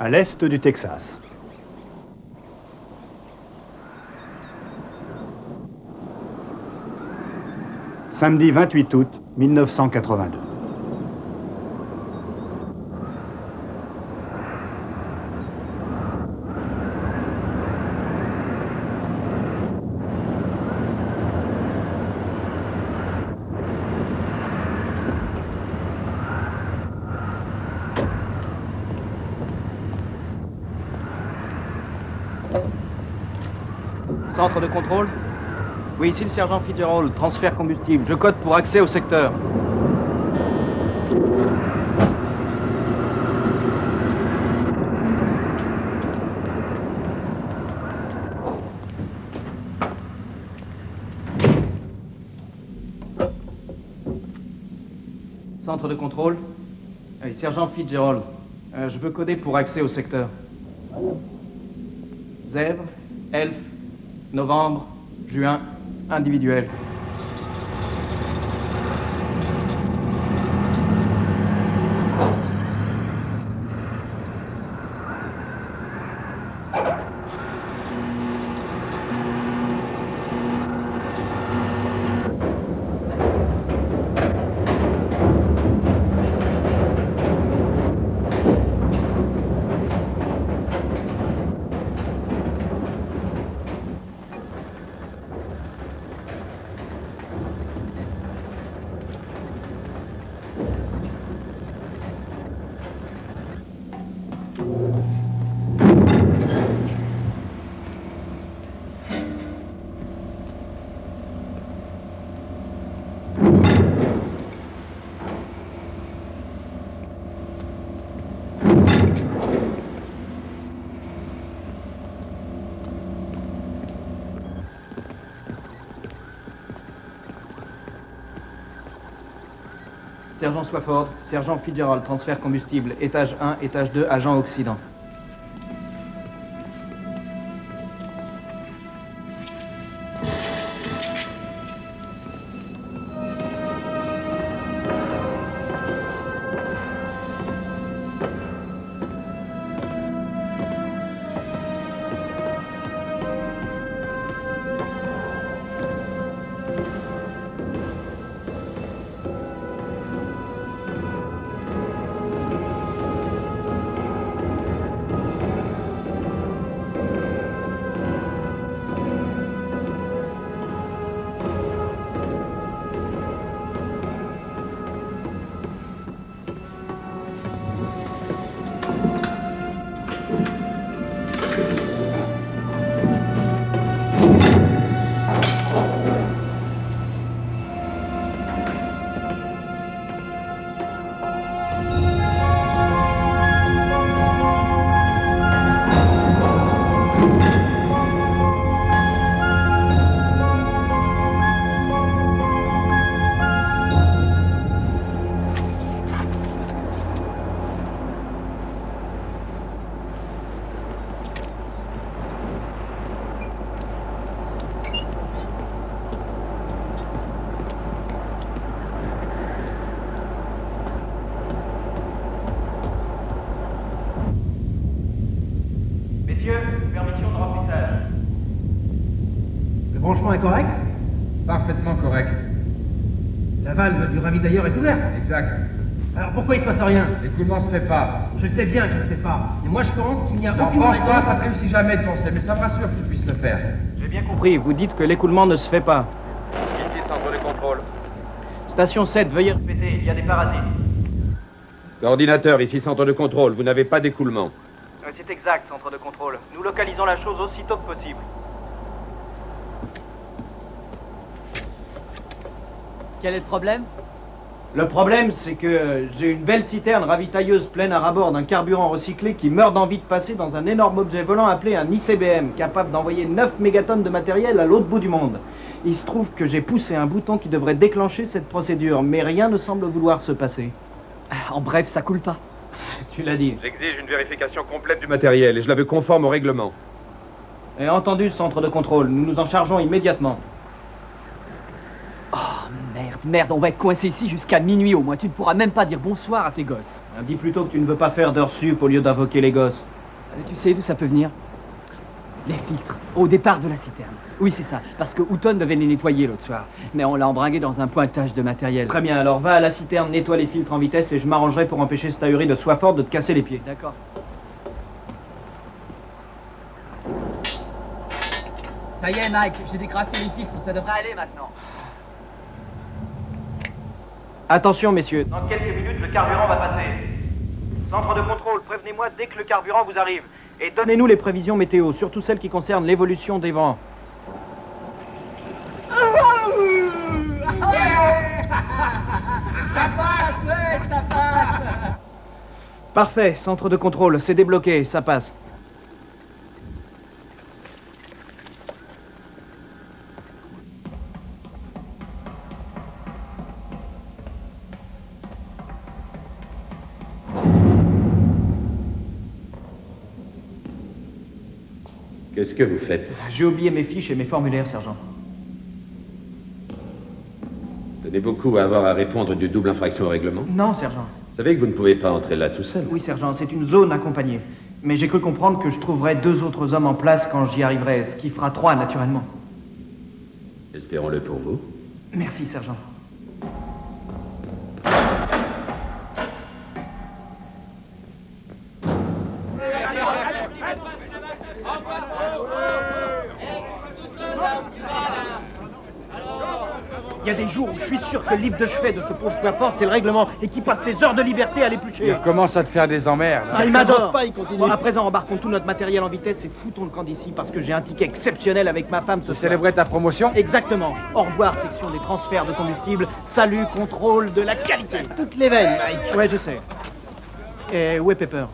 à l'est du Texas. Samedi 28 août 1982. Centre de contrôle? Oui, ici le sergent Fitzgerald, transfert combustible. Je code pour accès au secteur. Centre de contrôle? Oui, sergent Fitzgerald. Je veux coder pour accès au secteur. Zèbre, elfe, novembre, juin, individuel. Sergent Swafford, sergent Fitzgerald, transfert combustible, étage 1, étage 2, agent Occident. Permission de remplissage. Le branchement est correct? Parfaitement correct. La valve du ravitailleur est ouverte? Exact. Alors pourquoi il se passe rien? L'écoulement se fait pas. Je sais bien qu'il se fait pas. Et moi je pense qu'il n'y a Non, aucune raison... franchement, ça te réussit jamais de penser, mais ça me rassure que tu puisses le faire. J'ai bien compris, vous dites que l'écoulement ne se fait pas. Ici, centre de contrôle. Station 7, veuillez répéter, il y a des parasites. Coordinateur, ici centre de contrôle, vous n'avez pas d'écoulement. C'est exact, centre de contrôle. Nous localisons la chose aussitôt que possible. Quel est le problème? Le problème, c'est que j'ai une belle citerne ravitailleuse pleine à ras-bord d'un carburant recyclé qui meurt d'envie de passer dans un énorme objet volant appelé un ICBM, capable d'envoyer 9 mégatonnes de matériel à l'autre bout du monde. Il se trouve que j'ai poussé un bouton qui devrait déclencher cette procédure, mais rien ne semble vouloir se passer. En bref, ça coule pas. Tu l'as dit. J'exige une vérification complète du matériel et je la veux conforme au règlement. Et entendu, centre de contrôle, nous nous en chargeons immédiatement. Oh, merde. Merde, on va être coincé ici jusqu'à minuit au moins. Tu ne pourras même pas dire bonsoir à tes gosses. Dis plutôt que tu ne veux pas faire d'heures sup au lieu d'invoquer les gosses. Tu sais d'où ça peut venir? Les filtres, au départ de la citerne. Oui, c'est ça, parce que Houghton devait les nettoyer l'autre soir. Mais on l'a embringué dans un pointage de matériel. Très bien, alors va à la citerne, nettoie les filtres en vitesse et je m'arrangerai pour empêcher cet ahuri de Swafford de te casser les pieds. D'accord. Ça y est, Mike, j'ai décrassé les filtres, ça devrait aller maintenant. Attention, messieurs. Dans quelques minutes, le carburant va passer. Centre de contrôle, prévenez-moi dès que le carburant vous arrive. Et donnez-nous les prévisions météo, surtout celles qui concernent l'évolution des vents. Ça passe, ouais, ça passe. Parfait, centre de contrôle, c'est débloqué, ça passe. Qu'est-ce que vous faites? J'ai oublié mes fiches et mes formulaires, sergent. Tenez beaucoup à avoir à répondre d'une double infraction au règlement. Non, sergent. Vous savez que vous ne pouvez pas entrer là tout seul. Oui, sergent, c'est une zone accompagnée. Mais j'ai cru comprendre que je trouverais 2 autres hommes en place quand j'y arriverai, ce qui fera 3 naturellement. Espérons-le pour vous. Merci, sergent. Il y a des jours où je suis sûr que le livre de chevet de ce pauvre Swafford, c'est le règlement, et qu'il passe ses heures de liberté à l'éplucher. Il commence à te faire des emmerdes. Ah, il m'adore. Bon, à présent, embarquons tout notre matériel en vitesse et foutons le camp d'ici parce que j'ai un ticket exceptionnel avec ma femme ce Tu soir. célébrais ta promotion? Exactement. Au revoir, section des transferts de combustible. Salut, contrôle de la qualité. Toutes les veilles, Mike. Ouais, je sais. Et où est Pepper?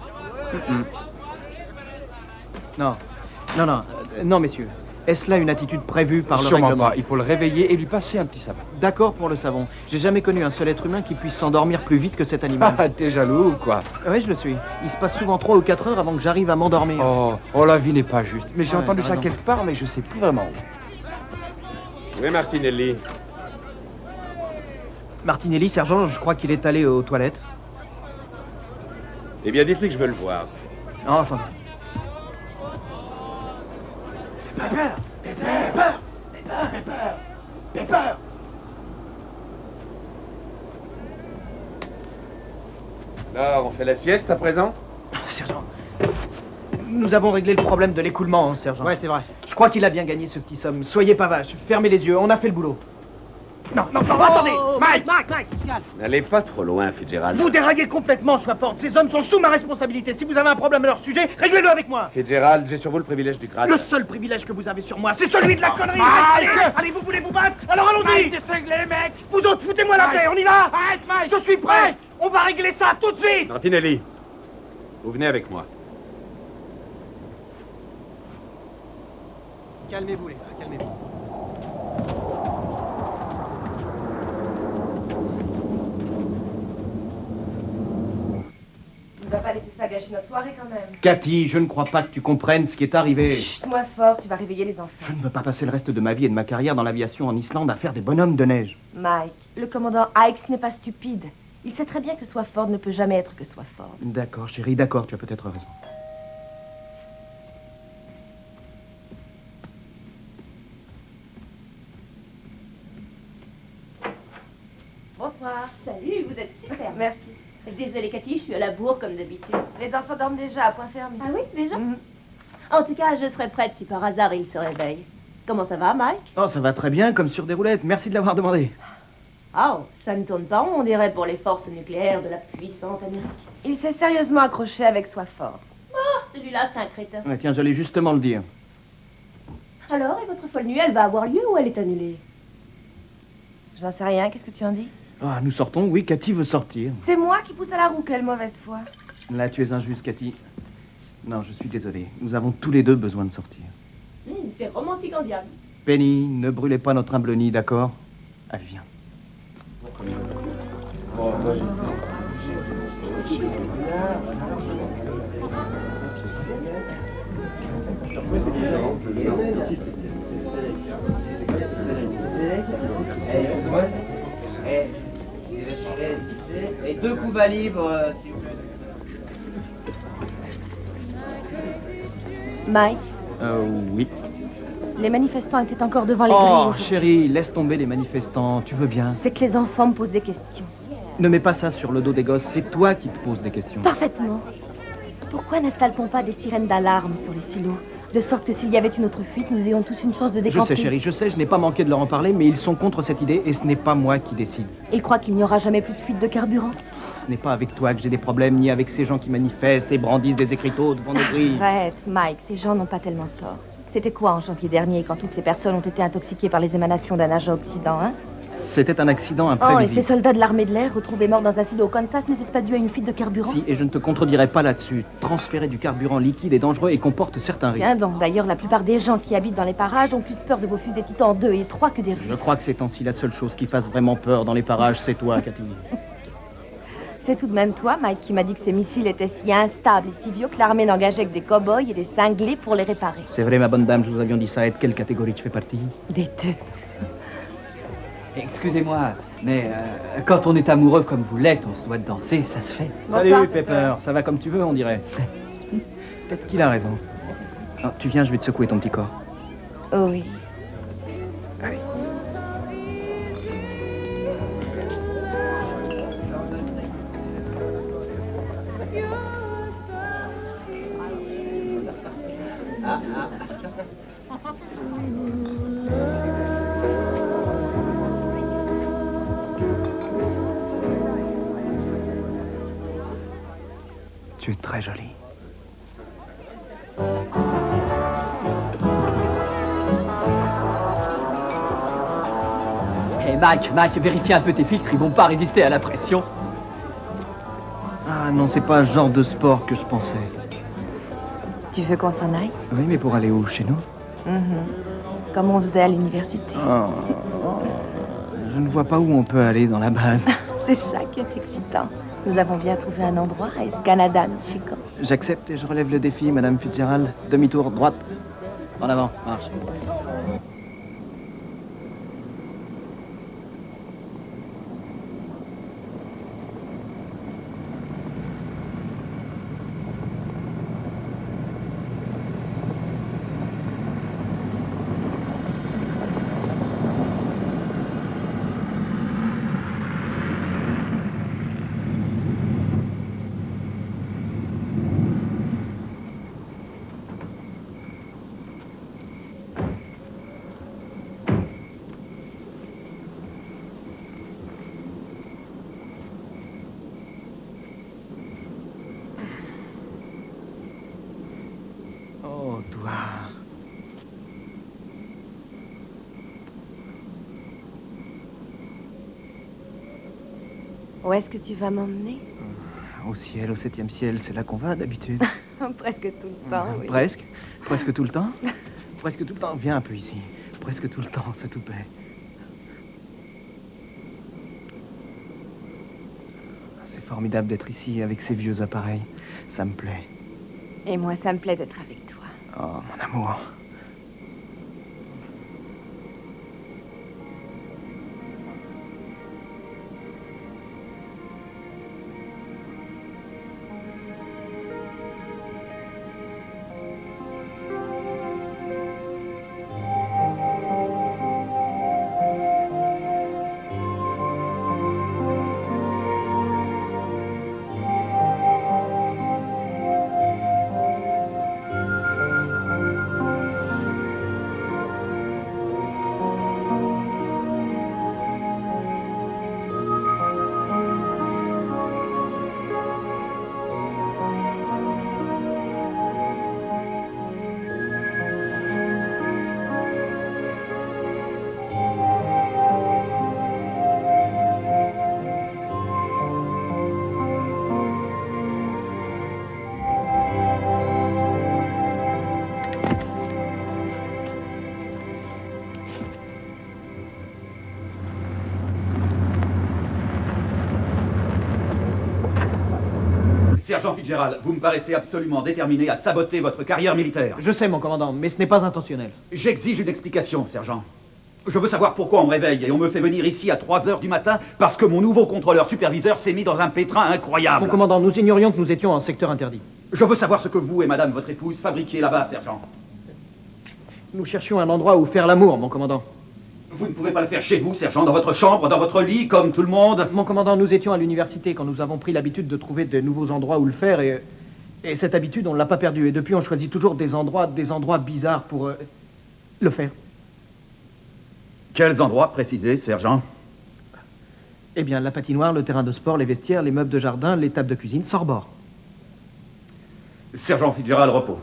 Non. Non, messieurs. Est-ce là une attitude prévue par le Sûrement règlement? pas. Il faut le réveiller et lui passer un petit savon. D'accord pour le savon. J'ai jamais connu un seul être humain qui puisse s'endormir plus vite que cet animal. Ah, t'es jaloux ou quoi? Oui, je le suis. Il se passe souvent 3 ou 4 heures avant que j'arrive à m'endormir. Oh, la vie n'est pas juste. Mais j'ai Ouais, entendu t'as ça raison. quelque part, mais je sais plus vraiment où. Où est Martinelli? Martinelli, sergent, je crois qu'il est allé aux toilettes. Eh bien, dites-lui que je veux le voir. Non, attendez. Pepper! Alors, on fait la sieste à présent? Sergent, nous avons réglé le problème de l'écoulement, hein, sergent. Ouais, c'est vrai. Je crois qu'il a bien gagné ce petit somme. Soyez pas vache, fermez les yeux, on a fait le boulot. Non, attendez! Mike! Mike, calme. N'allez pas trop loin, Fitzgerald. Vous déraillez complètement, Swafford. Ces hommes sont sous ma responsabilité. Si vous avez un problème à leur sujet, réglez-le avec moi. Fitzgerald, j'ai sur vous le privilège du grade. Le seul privilège que vous avez sur moi, c'est celui de la connerie. Mike! Allez, vous voulez vous battre? Alors allons-y! T'es cinglé, les mecs. Vous autres, foutez-moi la Mike! paix, on y va! Arrête, Mike. Je suis prêt! On va régler ça tout de suite! Martinelli, vous venez avec moi. Calmez-vous, les gars, calmez-vous. Tu ne vas pas laisser ça gâcher notre soirée quand même. Cathy, je ne crois pas que tu comprennes ce qui est arrivé. Chut, moi fort, tu vas réveiller les enfants. Je ne veux pas passer le reste de ma vie et de ma carrière dans l'aviation en Islande à faire des bonhommes de neige. Mike, le commandant Hikes n'est pas stupide. Il sait très bien que Swafford ne peut jamais être que Swafford. D'accord, chérie, d'accord, tu as peut-être raison. Bonsoir. Salut, vous êtes super. Merci. Désolée Cathy, je suis à la bourre comme d'habitude. Les enfants dorment déjà à point fermé. Ah oui, déjà Mhm. En tout cas, je serai prête si par hasard ils se réveillent. Comment ça va, Mike? Oh, ça va très bien, comme sur des roulettes. Merci de l'avoir demandé. Oh, ça ne tourne pas rond, on dirait, pour les forces nucléaires de la puissante Amérique. Il s'est sérieusement accroché avec Swafford. Celui-là, c'est un crétin. Ouais, tiens, j'allais justement le dire. Alors, et votre folle nuit, elle va avoir lieu ou elle est annulée? J'en sais rien, qu'est-ce que tu en dis? Ah, nous sortons, oui, Cathy veut sortir. C'est moi qui pousse à la roue, quelle mauvaise foi. Là, tu es injuste, Cathy. Non, je suis désolé. Nous avons tous les deux besoin de sortir. C'est romantique en diable. Penny, ne brûlez pas notre humble nid, d'accord? Allez, viens. 2 coups bas libres, s'il vous plaît. Mike, Oui. les manifestants étaient encore devant les grilles Oh, aujourd'hui. chérie, laisse tomber les manifestants, tu veux bien. C'est que les enfants me posent des questions. Ne mets pas ça sur le dos des gosses, c'est toi qui te poses des questions. Parfaitement. Pourquoi n'installe-t-on pas des sirènes d'alarme sur les silos? De sorte que s'il y avait une autre fuite, nous ayons tous une chance de Je décamper. sais, chérie, je sais, je n'ai pas manqué de leur en parler, mais ils sont contre cette idée et ce n'est pas moi qui décide. Ils croient qu'il n'y aura jamais plus de fuite de carburant? Ce n'est pas avec toi que j'ai des problèmes, ni avec ces gens qui manifestent et brandissent des écriteaux devant nos grilles. Arrête, Mike, ces gens n'ont pas tellement tort. C'était quoi en janvier dernier quand toutes ces personnes ont été intoxiquées par les émanations d'un agent oxydant, hein? C'était un accident Oh, et imprévisible. ces soldats de l'armée de l'air retrouvés morts dans un silo au Kansas n'était-ce pas dû à une fuite de carburant? Si, et je ne te contredirai pas là-dessus. Transférer du carburant liquide est dangereux et comporte certains risques. Tiens donc, d'ailleurs, la plupart des gens qui habitent dans les parages ont plus peur de vos fusées Titan 2 et 3 que des Russes. Je crois que ces temps-ci, la seule chose qui fasse vraiment peur dans les parages, c'est toi, Cathy. C'est tout de même toi, Mike, qui m'a dit que ces missiles étaient si instables et si vieux que l'armée n'engageait que des cow-boys et des cinglés pour les réparer. C'est vrai, ma bonne dame, je vous avions dit ça. Et de quelle catégorie tu fais partie? Des deux. Excusez-moi, mais quand on est amoureux comme vous l'êtes, on se doit de danser, ça se fait. Salut, Bonsoir, Pepper. Ça va comme tu veux, on dirait. Peut-être qu'il a raison. Oh, tu viens, je vais te secouer ton petit corps. Oh oui. Allez. Tu es très jolie. Hé, Mike, vérifie un peu tes filtres, ils vont pas résister à la pression. Ah non, c'est pas le genre de sport que je pensais. Tu veux qu'on s'en aille? Oui, mais pour aller où? Chez nous? Comme on faisait à l'université. Je ne vois pas où on peut aller dans la base. C'est ça qui est excitant. Nous avons bien trouvé un endroit à Escanada, Chico. J'accepte et je relève le défi, Madame Fitzgerald. Demi-tour, droite. En avant, marche. Oh, toi. Où est-ce que tu vas m'emmener? Au ciel, au 7e ciel, c'est là qu'on va d'habitude. Presque tout le temps, oui. Presque. Presque tout le temps. Presque tout le temps. Viens un peu ici. Presque tout le temps, s'il te plaît. C'est formidable d'être ici avec ces vieux appareils. Ça me plaît. Et moi, ça me plaît d'être avec toi. Oh, mon amour. Sergent Fitzgerald, vous me paraissez absolument déterminé à saboter votre carrière militaire. Je sais, mon commandant, mais ce n'est pas intentionnel. J'exige une explication, sergent. Je veux savoir pourquoi on me réveille et on me fait venir ici à 3 heures du matin parce que mon nouveau contrôleur superviseur s'est mis dans un pétrin incroyable. Mon commandant, nous ignorions que nous étions en secteur interdit. Je veux savoir ce que vous et madame, votre épouse, fabriquiez là-bas, sergent. Nous cherchions un endroit où faire l'amour, mon commandant. Vous ne pouvez pas le faire chez vous, sergent, dans votre chambre, dans votre lit, comme tout le monde. Mon commandant, nous étions à l'université quand nous avons pris l'habitude de trouver de nouveaux endroits où le faire et cette habitude, on ne l'a pas perdue. Et depuis, on choisit toujours des endroits bizarres pour le faire. Quels endroits précisés, sergent? Eh bien, la patinoire, le terrain de sport, les vestiaires, les meubles de jardin, les tables de cuisine, sans rebord. Sergent Fitzgerald, repos.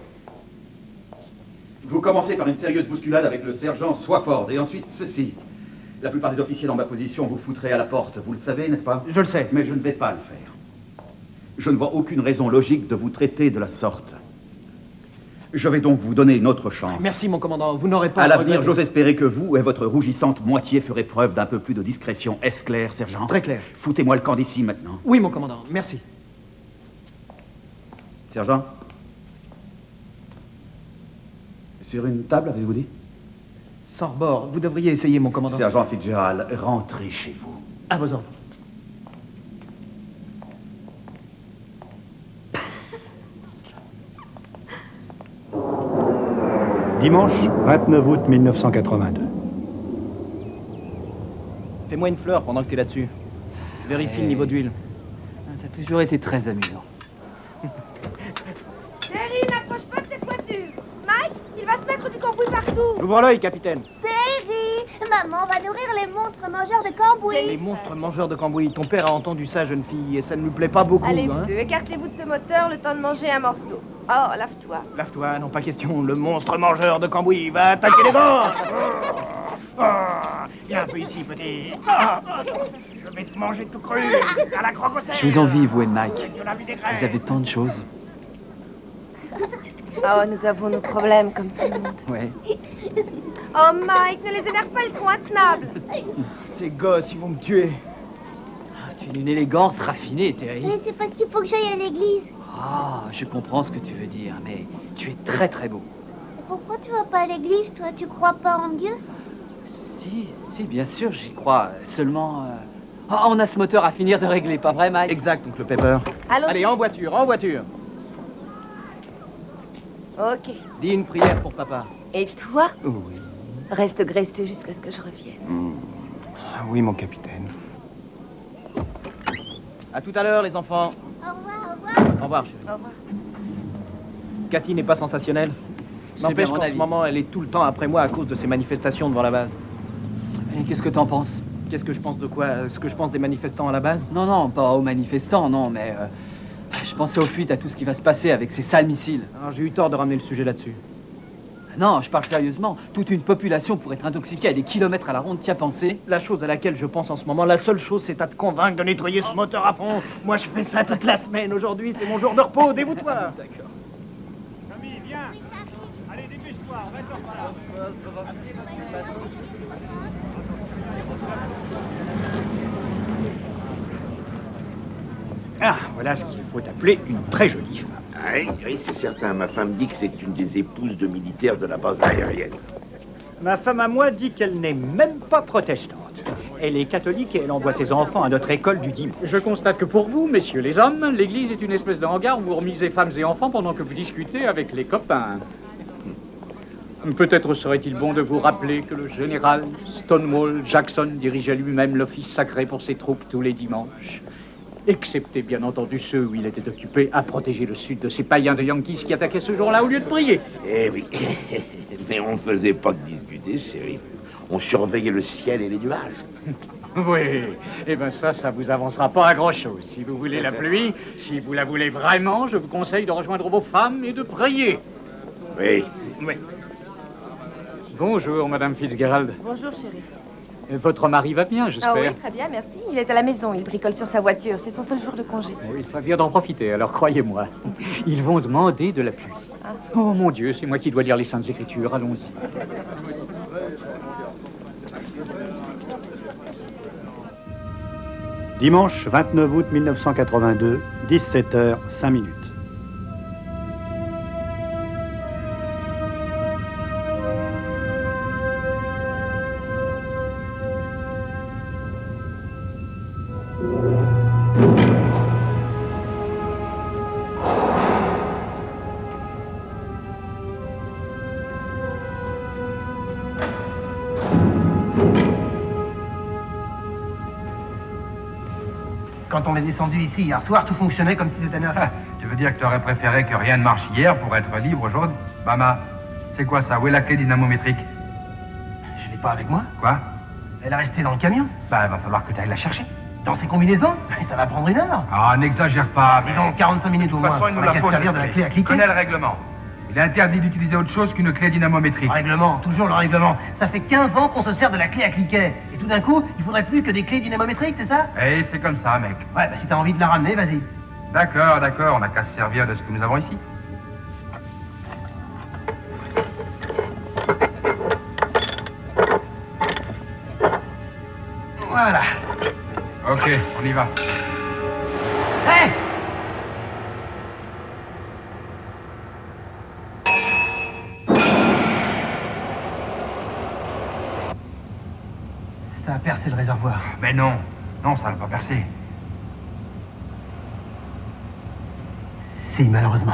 Vous commencez par une sérieuse bousculade avec le sergent Swafford, et ensuite ceci. La plupart des officiers dans ma position vous foutraient à la porte, vous le savez, n'est-ce pas? Je le sais. Mais je ne vais pas le faire. Je ne vois aucune raison logique de vous traiter de la sorte. Je vais donc vous donner une autre chance. Merci, mon commandant. Vous n'aurez pas À à l'avenir, regretter. j'ose espérer que vous et votre rougissante moitié ferez preuve d'un peu plus de discrétion. Est-ce clair, sergent? Très clair. Foutez-moi le camp d'ici maintenant. Oui, mon commandant. Merci. Sergent? Sur une table, avez-vous dit? Sans rebord. Vous devriez essayer, mon commandant. Sergent Fitzgerald, rentrez chez vous. À vos ordres. Dimanche 29 août 1982. Fais-moi une fleur pendant que tu es là-dessus. Vérifie le niveau d'huile. T'as toujours été très amusant. Terry, n'approche pas de cette voiture. Mike, il va se mettre du cambouis partout. Ouvre l'œil, capitaine. Terry, maman va nourrir les monstres mangeurs de cambouis. Les monstres mangeurs de cambouis. Ton père a entendu ça, jeune fille, et ça ne lui plaît pas beaucoup, Allez, hein. vous deux, écartez-vous de ce moteur le temps de manger un morceau. Oh, lave-toi. Lave-toi, non pas question. Le monstre mangeur de cambouis va attaquer les gars. Viens un peu ici, petit. Je vais te manger tout cru, à la crocoselle. Je vous envie, vous et Mike. Vous avez tant de choses. Oh, nous avons nos problèmes comme tout le monde. Ouais. Oh, Mike, ne les énerve pas, ils seront intenables. Ces gosses, ils vont me tuer. Tu es d'une élégance raffinée, Terry. Mais c'est parce qu'il faut que j'aille à l'église. Ah, je comprends ce que tu veux dire, mais tu es très très beau. Pourquoi tu vas pas à l'église, toi? Tu crois pas en Dieu? Si, bien sûr, j'y crois. Seulement... Ah, on a ce moteur à finir de régler, pas vrai, Mike? Exact, oncle Pepper. Allons-y. Allez, en voiture, en voiture. Ok. Dis une prière pour papa. Et toi, Oui. reste graisseux jusqu'à ce que je revienne. Oui, mon capitaine. À tout à l'heure, les enfants. Au revoir, au revoir. Au revoir, chérie. Au revoir. Cathy n'est pas sensationnelle. C'est bien N'empêche mon qu'en ce avis. moment, elle est tout le temps après moi à cause de ces manifestations devant la base. Et qu'est-ce que t'en penses? Qu'est-ce que je pense de quoi? Ce que je pense des manifestants à la base? Non, pas aux manifestants, non, mais... je pensais aux fuites, à tout ce qui va se passer avec ces sales missiles. Alors, j'ai eu tort de ramener le sujet là-dessus. Non, je parle sérieusement. Toute une population pourrait être intoxiquée à des kilomètres à la ronde, t'y as pensé? La chose à laquelle je pense en ce moment, la seule chose, c'est à te convaincre de nettoyer ce moteur à fond. Moi, je fais ça toute la semaine. Aujourd'hui, c'est mon jour de repos. Dévoue-toi. D'accord. Camille, viens. Allez, dépêche-toi, on va par là. Ah, voilà ce qu'il faut appeler une très jolie femme. Oui, c'est certain. Ma femme dit que c'est une des épouses de militaires de la base aérienne. Ma femme à moi dit qu'elle n'est même pas protestante. Elle est catholique et elle envoie ses enfants à notre école du dimanche. Je constate que pour vous, messieurs les hommes, l'église est une espèce de hangar où vous remisez femmes et enfants pendant que vous discutez avec les copains. Peut-être serait-il bon de vous rappeler que le général Stonewall Jackson dirigeait lui-même l'office sacré pour ses troupes tous les dimanches. Excepté, bien entendu, ceux où il était occupé à protéger le sud de ces païens de Yankees qui attaquaient ce jour-là au lieu de prier. Eh oui, mais on ne faisait pas que discuter, shérif. On surveillait le ciel et les nuages. Oui, eh bien ça vous avancera pas à grand-chose. Si vous voulez la pluie, si vous la voulez vraiment, je vous conseille de rejoindre vos femmes et de prier. Oui. Oui. Bonjour, Madame Fitzgerald. Bonjour, chérie. Votre mari va bien, Ah j'espère. oui, très bien, merci. Il est à la maison, il bricole sur sa voiture. C'est son seul jour de congé. Oui, il ferait bien d'en profiter, alors croyez-moi. Ils vont demander de la pluie. Oh mon Dieu, c'est moi qui dois lire les Saintes Écritures, allons-y. Dimanche 29 août 1982, 17h, 5 minutes. Quand on est descendu ici hier soir, tout fonctionnait comme si c'était neuf. Tu veux dire que tu aurais préféré que rien ne marche hier pour être libre aujourd'hui? Mama, c'est quoi ça? Où est la clé dynamométrique? Je l'ai pas avec moi. Quoi? Elle est restée dans le camion. Bah, va falloir que tu ailles la chercher. Dans ses combinaisons. Et ça va prendre 1 heure. Ah, n'exagère pas. Disons 45 minutes au moins. De toute façon, il nous On la a qu'à faut, se servir de cette la clé à Je cliquer. connais le règlement. Il est interdit d'utiliser autre chose qu'une clé dynamométrique. Règlement, toujours le règlement. Ça fait 15 ans qu'on se sert de la clé à cliquet. Et tout d'un coup, il faudrait plus que des clés dynamométriques, c'est ça? Eh, c'est comme ça, mec. Ouais, bah si t'as envie de la ramener, vas-y. D'accord, d'accord, on n'a qu'à se servir de ce que nous avons ici. Voilà. Ok, on y va. Hé! Ça a percé le réservoir. Mais non, non, ça n'a pas percé. Si, malheureusement.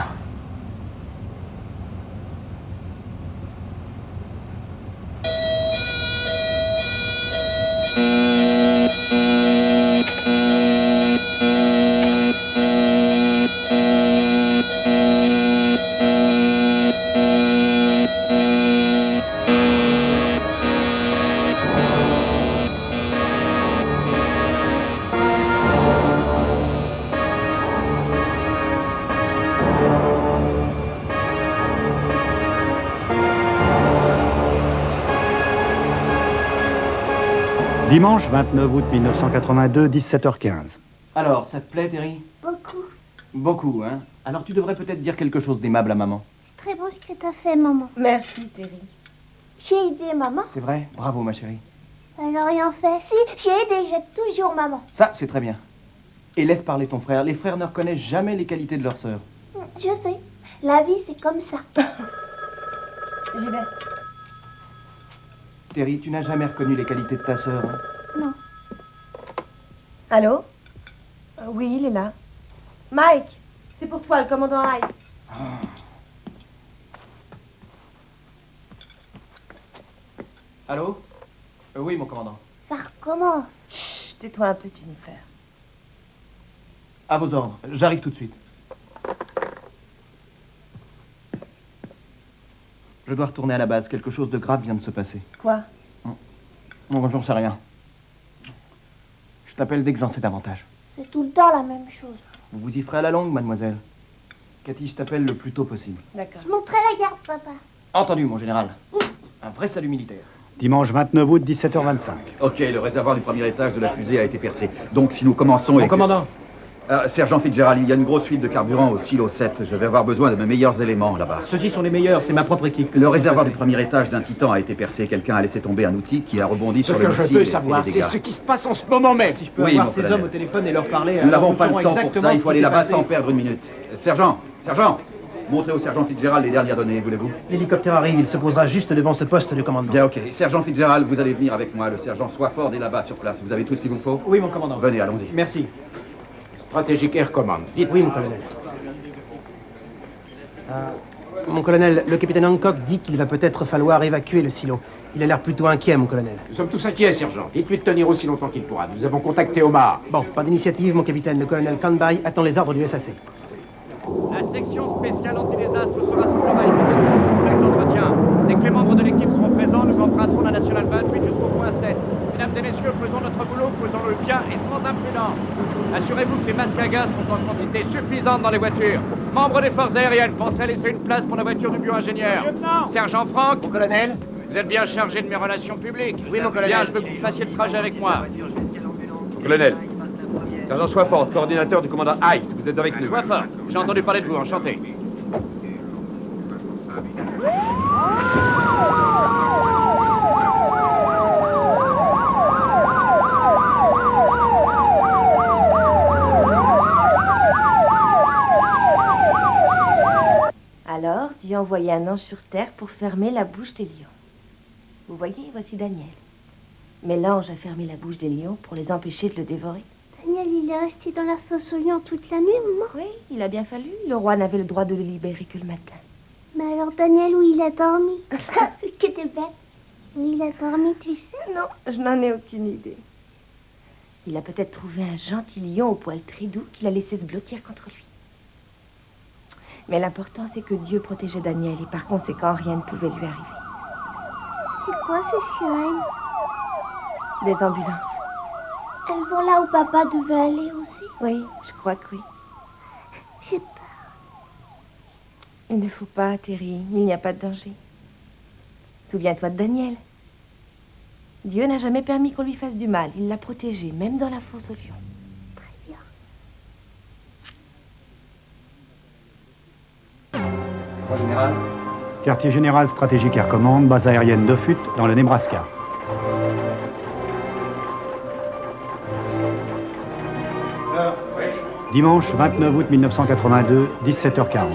Dimanche 29 août 1982, 17h15. Alors, ça te plaît, Terry? Beaucoup. Beaucoup, hein? Alors tu devrais peut-être dire quelque chose d'aimable à maman. C'est très beau ce que t'as fait, maman. Merci, Terry. J'ai aidé maman. C'est vrai? Bravo, ma chérie. Elle a rien fait. Si, j'ai aidé, j'aide toujours maman. Ça, c'est très bien. Et laisse parler ton frère. Les frères ne reconnaissent jamais les qualités de leur sœur. Je sais. La vie, c'est comme ça. J'y vais. Terry, tu n'as jamais reconnu les qualités de ta sœur, hein? Non. Allô? Oui, il est là. Mike, c'est pour toi, le commandant Hyde. Allô? Oui, mon commandant. Ça recommence. Chut, tais-toi un peu, Jennifer. À vos ordres. J'arrive tout de suite. Je dois retourner à la base. Quelque chose de grave vient de se passer. Quoi? Non, j'en sais rien. Je t'appelle dès que j'en sais davantage. C'est tout le temps la même chose. Vous vous y ferez à la longue, mademoiselle. Cathy, je t'appelle le plus tôt possible. D'accord. Je monterai la garde, papa. Entendu, mon général. Un vrai salut militaire. Dimanche 29 août, 17h25. Ok, le réservoir du premier étage de la fusée a été percé. Donc si nous commençons... Mon commandant. Sergent Fitzgerald, il y a une grosse fuite de carburant au silo 7. Je vais avoir besoin de mes meilleurs éléments là-bas. Ceux-ci sont les meilleurs, c'est ma propre équipe. Le réservoir du premier étage d'un Titan a été percé. Quelqu'un a laissé tomber un outil qui a rebondi Ce sur le que je missile veux et savoir, les c'est dégâts. ce qui se passe en ce moment même. Si je peux Oui, avoir mon ces colonel. hommes au téléphone et leur parler... Nous n'avons alors, pas le saurons temps pour exactement ça, il ce faut qui aller s'est là-bas passé. sans perdre une minute. Sergent, montrez au sergent Fitzgerald les dernières données, voulez-vous? L'hélicoptère arrive, il se posera juste devant ce poste de commandement. Bien, ok. Sergent Fitzgerald, vous allez venir avec moi. Le sergent Swafford est là-bas sur place. Vous avez tout ce qu'il vous faut? Oui, mon commandant. Venez, allons-y. Merci. Stratégique Air Command. Vite. Oui, mon colonel. Mon colonel, le capitaine Hancock dit qu'il va peut-être falloir évacuer le silo. Il a l'air plutôt inquiet, mon colonel. Nous sommes tous inquiets, sergent. Dites-lui de tenir aussi longtemps qu'il pourra. Nous avons contacté Omar. Bon, pas d'initiative, mon capitaine. Le colonel Canby attend les ordres du SAC. La section spéciale anti-désastre sera sur le rail pour les entretiens. Dès que les membres de l'équipe seront présents, nous emprunterons la nationale 28 jusqu'au point 7. Mesdames et messieurs, faisons notre boulot, faisons-le bien et sans imprudence. Assurez-vous que les masques à gaz sont en quantité suffisante dans les voitures. Membres des forces aériennes, pensez à laisser une place pour la voiture du bio-ingénieur. Sergent Franck. Mon colonel. Vous êtes bien chargé de mes relations publiques. Oui, mon colonel. Bien, je veux que vous fassiez le trajet avec moi. Colonel. Sergent Swafford, coordinateur du commandant Ice, vous êtes avec nous. Swafford, j'ai entendu parler de vous, enchanté. Alors, Dieu a envoyé un ange sur terre pour fermer la bouche des lions. Vous voyez, voici Daniel. Mais l'ange a fermé la bouche des lions pour les empêcher de le dévorer. Daniel, il est resté dans la fosse au lion toute la nuit, maman? Oui, il a bien fallu. Le roi n'avait le droit de le libérer que le matin. Mais alors, Daniel, où il a dormi? Que t'es bête. Où il a dormi, tu sais? Non, je n'en ai aucune idée. Il a peut-être trouvé un gentil lion au poil très doux qu'il a laissé se blottir contre lui. Mais l'important, c'est que Dieu protégeait Daniel et par conséquent, rien ne pouvait lui arriver. C'est quoi ces sirènes? Des ambulances. Elles vont là où papa devait aller aussi? Oui, je crois que oui. J'ai peur. Il ne faut pas, Terry. Il n'y a pas de danger. Souviens-toi de Daniel. Dieu n'a jamais permis qu'on lui fasse du mal. Il l'a protégé, même dans la fosse au lion. Très bien. Général. Quartier général stratégique Air Command, base aérienne d'Offutt, dans le Nebraska. Dimanche 29 août 1982, 17h40.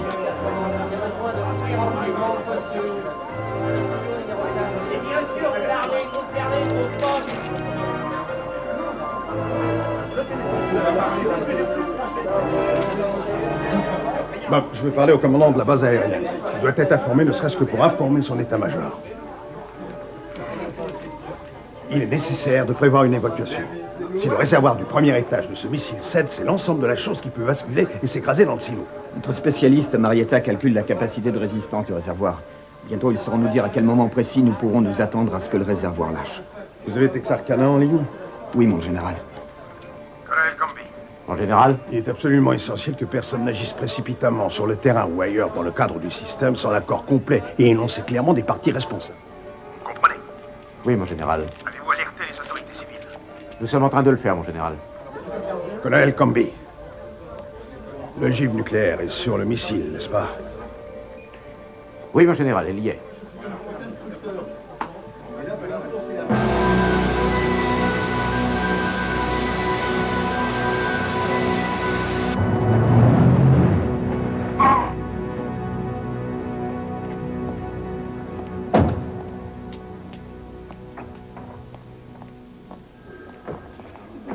Bob, je veux parler au commandant de la base aérienne. Il doit être informé, ne serait-ce que pour informer son état-major. Il est nécessaire de prévoir une évacuation. Si le réservoir du premier étage de ce missile cède, c'est l'ensemble de la chose qui peut basculer et s'écraser dans le silo. Notre spécialiste, Marietta, calcule la capacité de résistance du réservoir. Bientôt, ils sauront nous dire à quel moment précis nous pourrons nous attendre à ce que le réservoir lâche. Vous avez Texarkana en ligne? Oui, mon général. Colonel Camby. En général? Il est absolument essentiel que personne n'agisse précipitamment sur le terrain ou ailleurs dans le cadre du système sans l'accord complet et énoncer clairement des parties responsables. Vous comprenez? Oui, mon général. Avez-vous alerté les autorités civiles? Nous sommes en train de le faire, mon général. Colonel Camby. L'ogive nucléaire est sur le missile, n'est-ce pas? Oui, mon général, elle y est.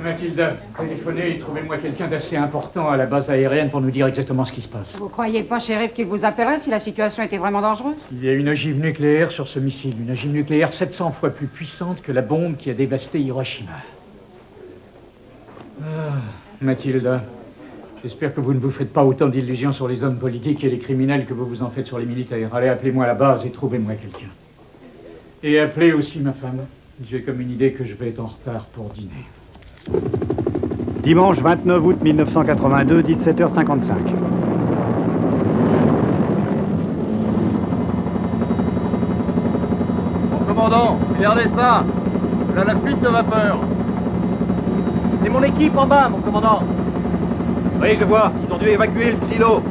Mathilda, téléphonez et trouvez-moi quelqu'un d'assez important à la base aérienne pour nous dire exactement ce qui se passe. Vous croyez pas, shérif, qu'il vous appellerait si la situation était vraiment dangereuse? Il y a une ogive nucléaire sur ce missile, une ogive nucléaire 700 fois plus puissante que la bombe qui a dévasté Hiroshima. Mathilda, j'espère que vous ne vous faites pas autant d'illusions sur les hommes politiques et les criminels que vous vous en faites sur les militaires. Allez, appelez-moi à la base et trouvez-moi quelqu'un. Et appelez aussi ma femme. J'ai comme une idée que je vais être en retard pour dîner. Dimanche 29 août 1982, 17h55. Mon commandant, regardez ça. Là, la fuite de vapeur. C'est mon équipe en bas, mon commandant. Oui, je vois. Ils ont dû évacuer le silo.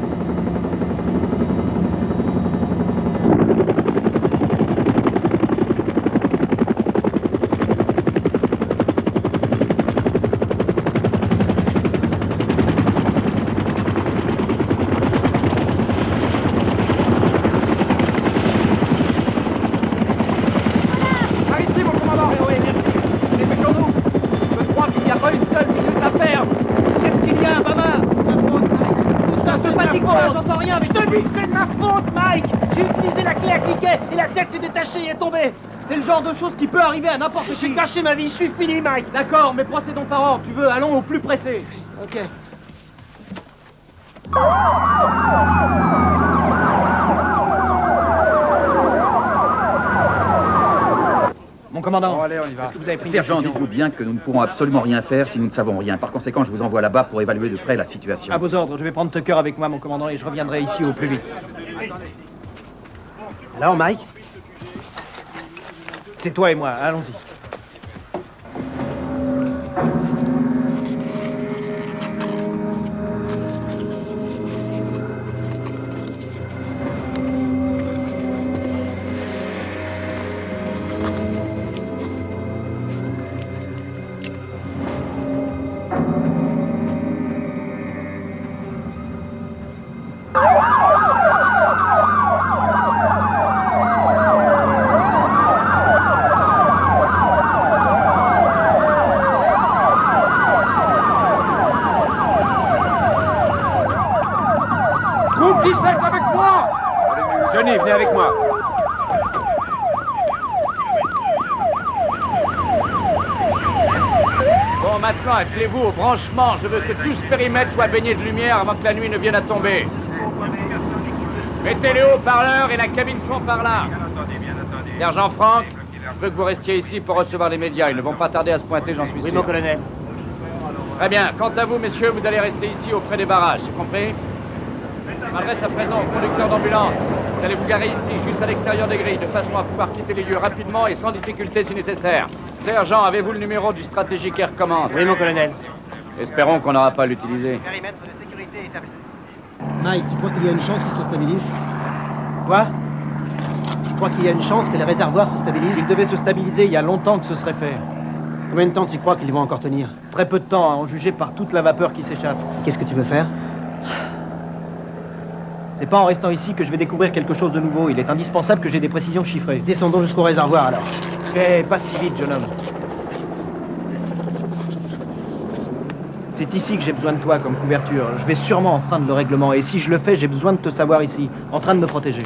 C'est le genre de chose qui peut arriver à n'importe qui. J'ai gâché ma vie, je suis fini, Mike. D'accord, mais procédons par ordre. Tu veux, allons au plus pressé. Ok. Mon commandant, Bon, allez, on y va. est-ce que vous avez pris une Sergent, décision? dites-vous bien que nous ne pourrons absolument rien faire si nous ne savons rien. Par conséquent, je vous envoie là-bas pour évaluer de près la situation. À vos ordres, je vais prendre Tucker avec moi, mon commandant, et je reviendrai ici au plus vite. Alors, Mike? C'est toi et moi, allons-y. Venez avec moi. Bon, maintenant, attelez-vous au branchement. Je veux que tout ce périmètre soit baigné de lumière avant que la nuit ne vienne à tomber. Mettez les haut-parleurs et la cabine son par là. Sergent Franck, je veux que vous restiez ici pour recevoir les médias. Ils ne vont pas tarder à se pointer, j'en suis sûr. Oui, mon colonel. Très bien. Quant à vous, messieurs, vous allez rester ici auprès des barrages, c'est compris? Je m'adresse à présent au conducteur d'ambulance. Vous allez vous garer ici, juste à l'extérieur des grilles, de façon à pouvoir quitter les lieux rapidement et sans difficulté si nécessaire. Sergent, avez-vous le numéro du stratégique Air Command? Oui, mon colonel. Espérons qu'on n'aura pas à l'utiliser. Périmètre de sécurité établi. Mike, tu crois qu'il y a une chance qu'il se stabilise? Quoi? Tu crois qu'il y a une chance que les réservoirs se stabilisent? S'ils devaient se stabiliser, il y a longtemps que ce serait fait. Combien de temps tu crois qu'ils vont encore tenir? Très peu de temps, à en juger par toute la vapeur qui s'échappe. Qu'est-ce que tu veux faire? C'est pas en restant ici que je vais découvrir quelque chose de nouveau. Il est indispensable que j'ai des précisions chiffrées. Descendons jusqu'au réservoir alors. Eh, pas si vite, jeune homme. C'est ici que j'ai besoin de toi comme couverture. Je vais sûrement enfreindre le règlement. Et si je le fais, j'ai besoin de te savoir ici, en train de me protéger.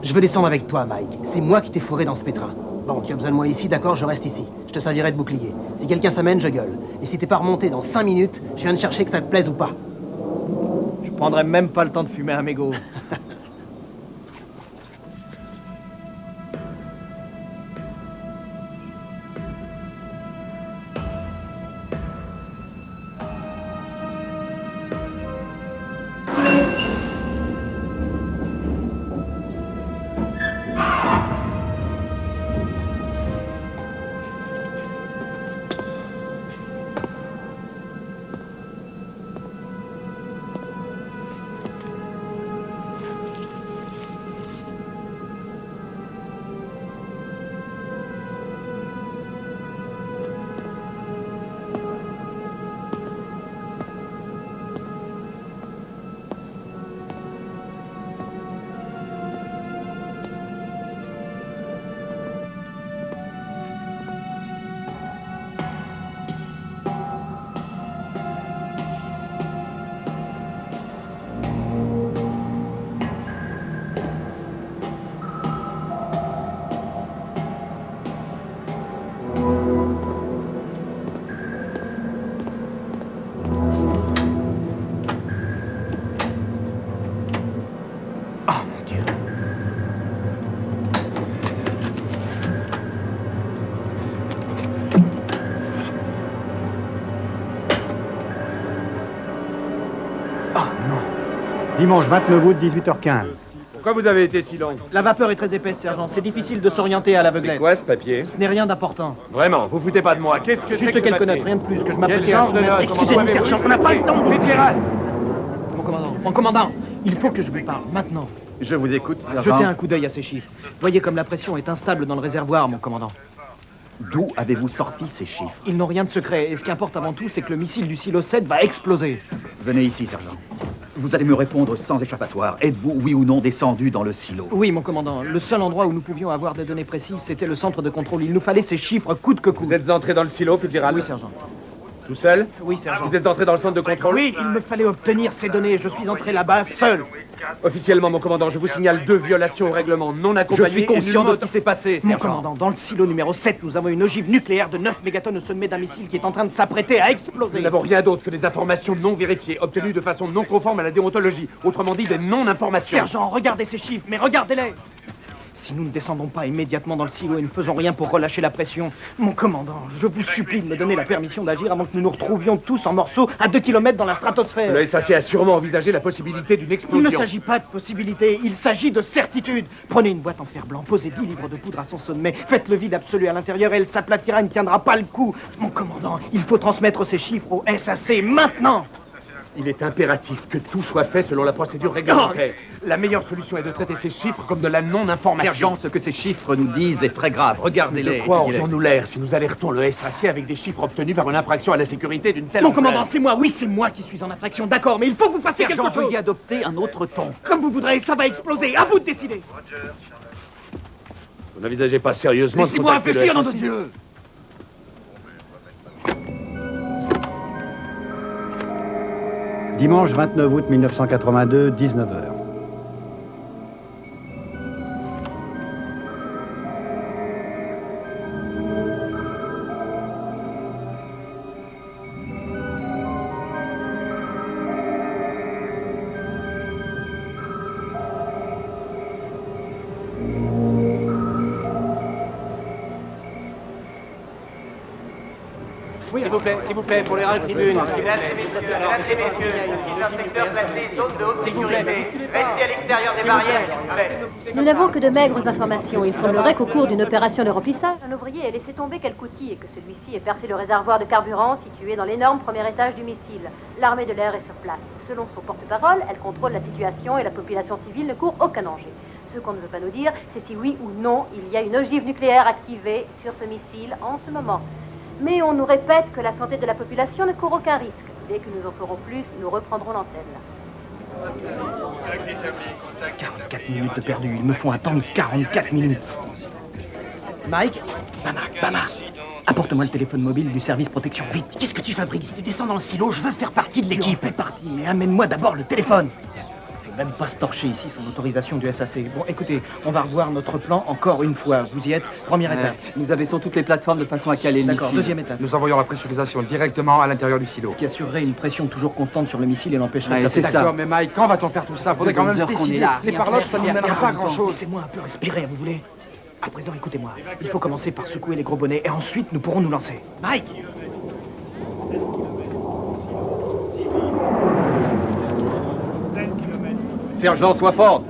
Je veux descendre avec toi, Mike. C'est moi qui t'ai fourré dans ce pétrin. Bon, tu as besoin de moi ici, d'accord, je reste ici. Je te servirai de bouclier. Si quelqu'un s'amène, je gueule. Et si t'es pas remonté dans 5 minutes, je viens de chercher que ça te plaise ou pas. Je prendrai même pas le temps de fumer un mégot. Dimanche 29 août, 18h15. Pourquoi vous avez été si long? La vapeur est très épaisse, sergent. C'est difficile de s'orienter à l'aveuglette. C'est quoi ce papier? Ce n'est rien d'important. Vraiment, vous foutez pas de moi. Qu'est-ce que c'est Juste que ce quelques papier? notes, rien de plus, que je Quel m'apprêtais à genre de soumettre. notes? Excusez-nous, sergent, on n'a pas le temps de... Fitzgerald! Mon commandant, il faut que je vous parle, maintenant. Je vous écoute, sergent. Jetez un coup d'œil à ces chiffres. Voyez comme la pression est instable dans le réservoir, mon commandant. D'où avez-vous sorti ces chiffres? Ils n'ont rien de secret, et ce qui importe avant tout, c'est que le missile du silo 7 va exploser. Venez ici, sergent. Vous allez me répondre sans échappatoire. Êtes-vous, oui ou non, descendu dans le silo? Oui, mon commandant. Le seul endroit où nous pouvions avoir des données précises, c'était le centre de contrôle. Il nous fallait ces chiffres coûte que coûte. Vous êtes entré dans le silo, Fitzgerald? Oui, sergent. Tout seul? Oui, sergent. Vous êtes entré dans le centre de contrôle? Oui, il me fallait obtenir ces données. Je suis entré là-bas seul. Officiellement, mon commandant, je vous signale 2 violations au règlement non accompagnées. Je suis conscient et de ce qui s'est passé, Mon sergent. commandant, dans le silo numéro 7, nous avons une ogive nucléaire de 9 mégatonnes au sommet d'un missile qui est en train de s'apprêter à exploser. Nous n'avons rien d'autre que des informations non vérifiées, obtenues de façon non conforme à la déontologie. Autrement dit, des non-informations. Sergent, regardez ces chiffres, mais regardez-les. Si nous ne descendons pas immédiatement dans le silo et ne faisons rien pour relâcher la pression, mon commandant, je vous supplie de me donner la permission d'agir avant que nous nous retrouvions tous en morceaux à 2 kilomètres dans la stratosphère. Le SAC a sûrement envisagé la possibilité d'une Il explosion. ne s'agit pas de possibilité, il s'agit de certitude. Prenez une boîte en fer blanc, posez 10 livres de poudre à son sommet, faites le vide absolu à l'intérieur et elle s'aplatira et ne tiendra pas le coup. Mon commandant, il faut transmettre ces chiffres au SAC maintenant. Il est impératif que tout soit fait selon la procédure réglementaire. La meilleure solution est de traiter ces chiffres comme de la non-information. Sergent, ce que ces chiffres nous disent est très grave. Regardez-les. De quoi aurions-nous l'air si nous alertons le SAC avec des chiffres obtenus par une infraction à la sécurité d'une telle Mon ampleur? commandant, c'est moi, oui, c'est moi qui suis en infraction, d'accord, mais il faut que vous fassiez quelque chose. Veuillez adopter un autre ton. Comme vous voudrez, ça va exploser, à vous de décider. Vous n'envisagez pas sérieusement de Laissez-moi contacter le réfléchir, nom SAC? de Dieu. Dimanche 29 août 1982, 19h. s'il vous plaît, pour les râles tribunes. Mesdames et messieurs, les inspecteurs placés zone de haute sécurité. Restez à l'extérieur des barrières, s'il vous plaît. Nous n'avons que de maigres informations. Il semblerait qu'au cours d'une opération de remplissage, un ouvrier ait laissé tomber quelques outils et que celui-ci ait percé le réservoir de carburant situé dans l'énorme premier étage du missile. L'armée de l'air est sur place. Selon son porte-parole, elle contrôle la situation et la population civile ne court aucun danger. Ce qu'on ne veut pas nous dire, c'est si oui ou non il y a une ogive nucléaire activée sur ce missile en ce moment. Mais on nous répète que la santé de la population ne court aucun risque. Dès que nous en saurons plus, nous reprendrons l'antenne. 44 minutes de perdu. Ils me font attendre 44 minutes. Mike, Bama, apporte-moi le téléphone mobile du service protection, vite. Qu'est-ce que tu fabriques? Si tu descends dans le silo, je veux faire partie de l'équipe. Fais partie, mais amène-moi d'abord le téléphone. Même pas se torcher ici sans l'autorisation du SAC. Bon, écoutez, on va revoir notre plan encore une fois. Vous y êtes? Première étape. Nous abaissons toutes les plateformes de façon à caler le missile. D'accord, deuxième étape. Nous envoyons la pressurisation directement à l'intérieur du silo. Ce qui assurerait une pression toujours constante sur le missile et l'empêcherait de C'est s'apaiser. d'accord, mais Mike, quand va-t-on faire tout ça? Faudrait quand même se décider. Les parlottes, ça ne mènera pas à grand-chose. Laissez-moi un peu respirer, vous voulez? À présent, écoutez-moi. Il faut commencer par secouer les gros bonnets et ensuite nous pourrons nous lancer. Mike! Sergent Swafford.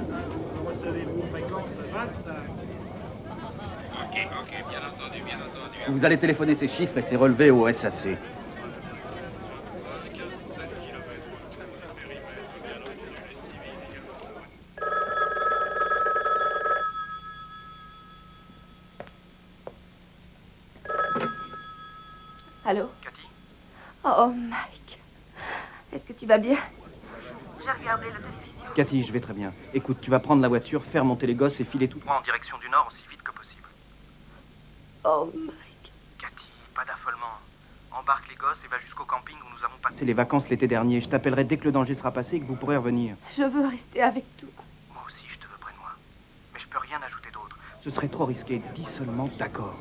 Vous allez téléphoner ces chiffres et ces relevés au SAC. Allô? Cathy? Oh, Mike. Est-ce que tu vas bien? J'ai regardé la télévision. Cathy, je vais très bien. Écoute, tu vas prendre la voiture, faire monter les gosses et filer tout droit en direction du nord aussi vite que possible. Oh, Mike. Cathy, pas d'affolement. Embarque les gosses et va jusqu'au camping où nous avons passé les vacances l'été dernier. Je t'appellerai dès que le danger sera passé et que vous pourrez revenir. Je veux rester avec toi. Moi aussi, je te veux près de moi. Mais je peux rien ajouter d'autre. Ce serait trop risqué. Dis seulement d'accord.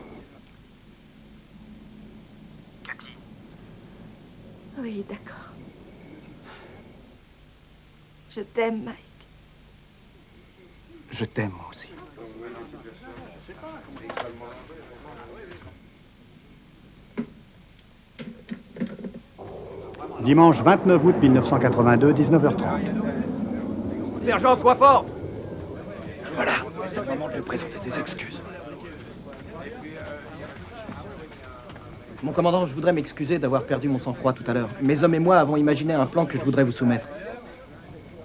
Cathy. Oui, d'accord. Je t'aime, Mike. Je t'aime, moi aussi. Dimanche 29 août 1982, 19h30. Sergent, sois fort! Voilà, c'est le moment de lui présenter tes excuses. Mon commandant, je voudrais m'excuser d'avoir perdu mon sang-froid tout à l'heure. Mes hommes et moi avons imaginé un plan que je voudrais vous soumettre.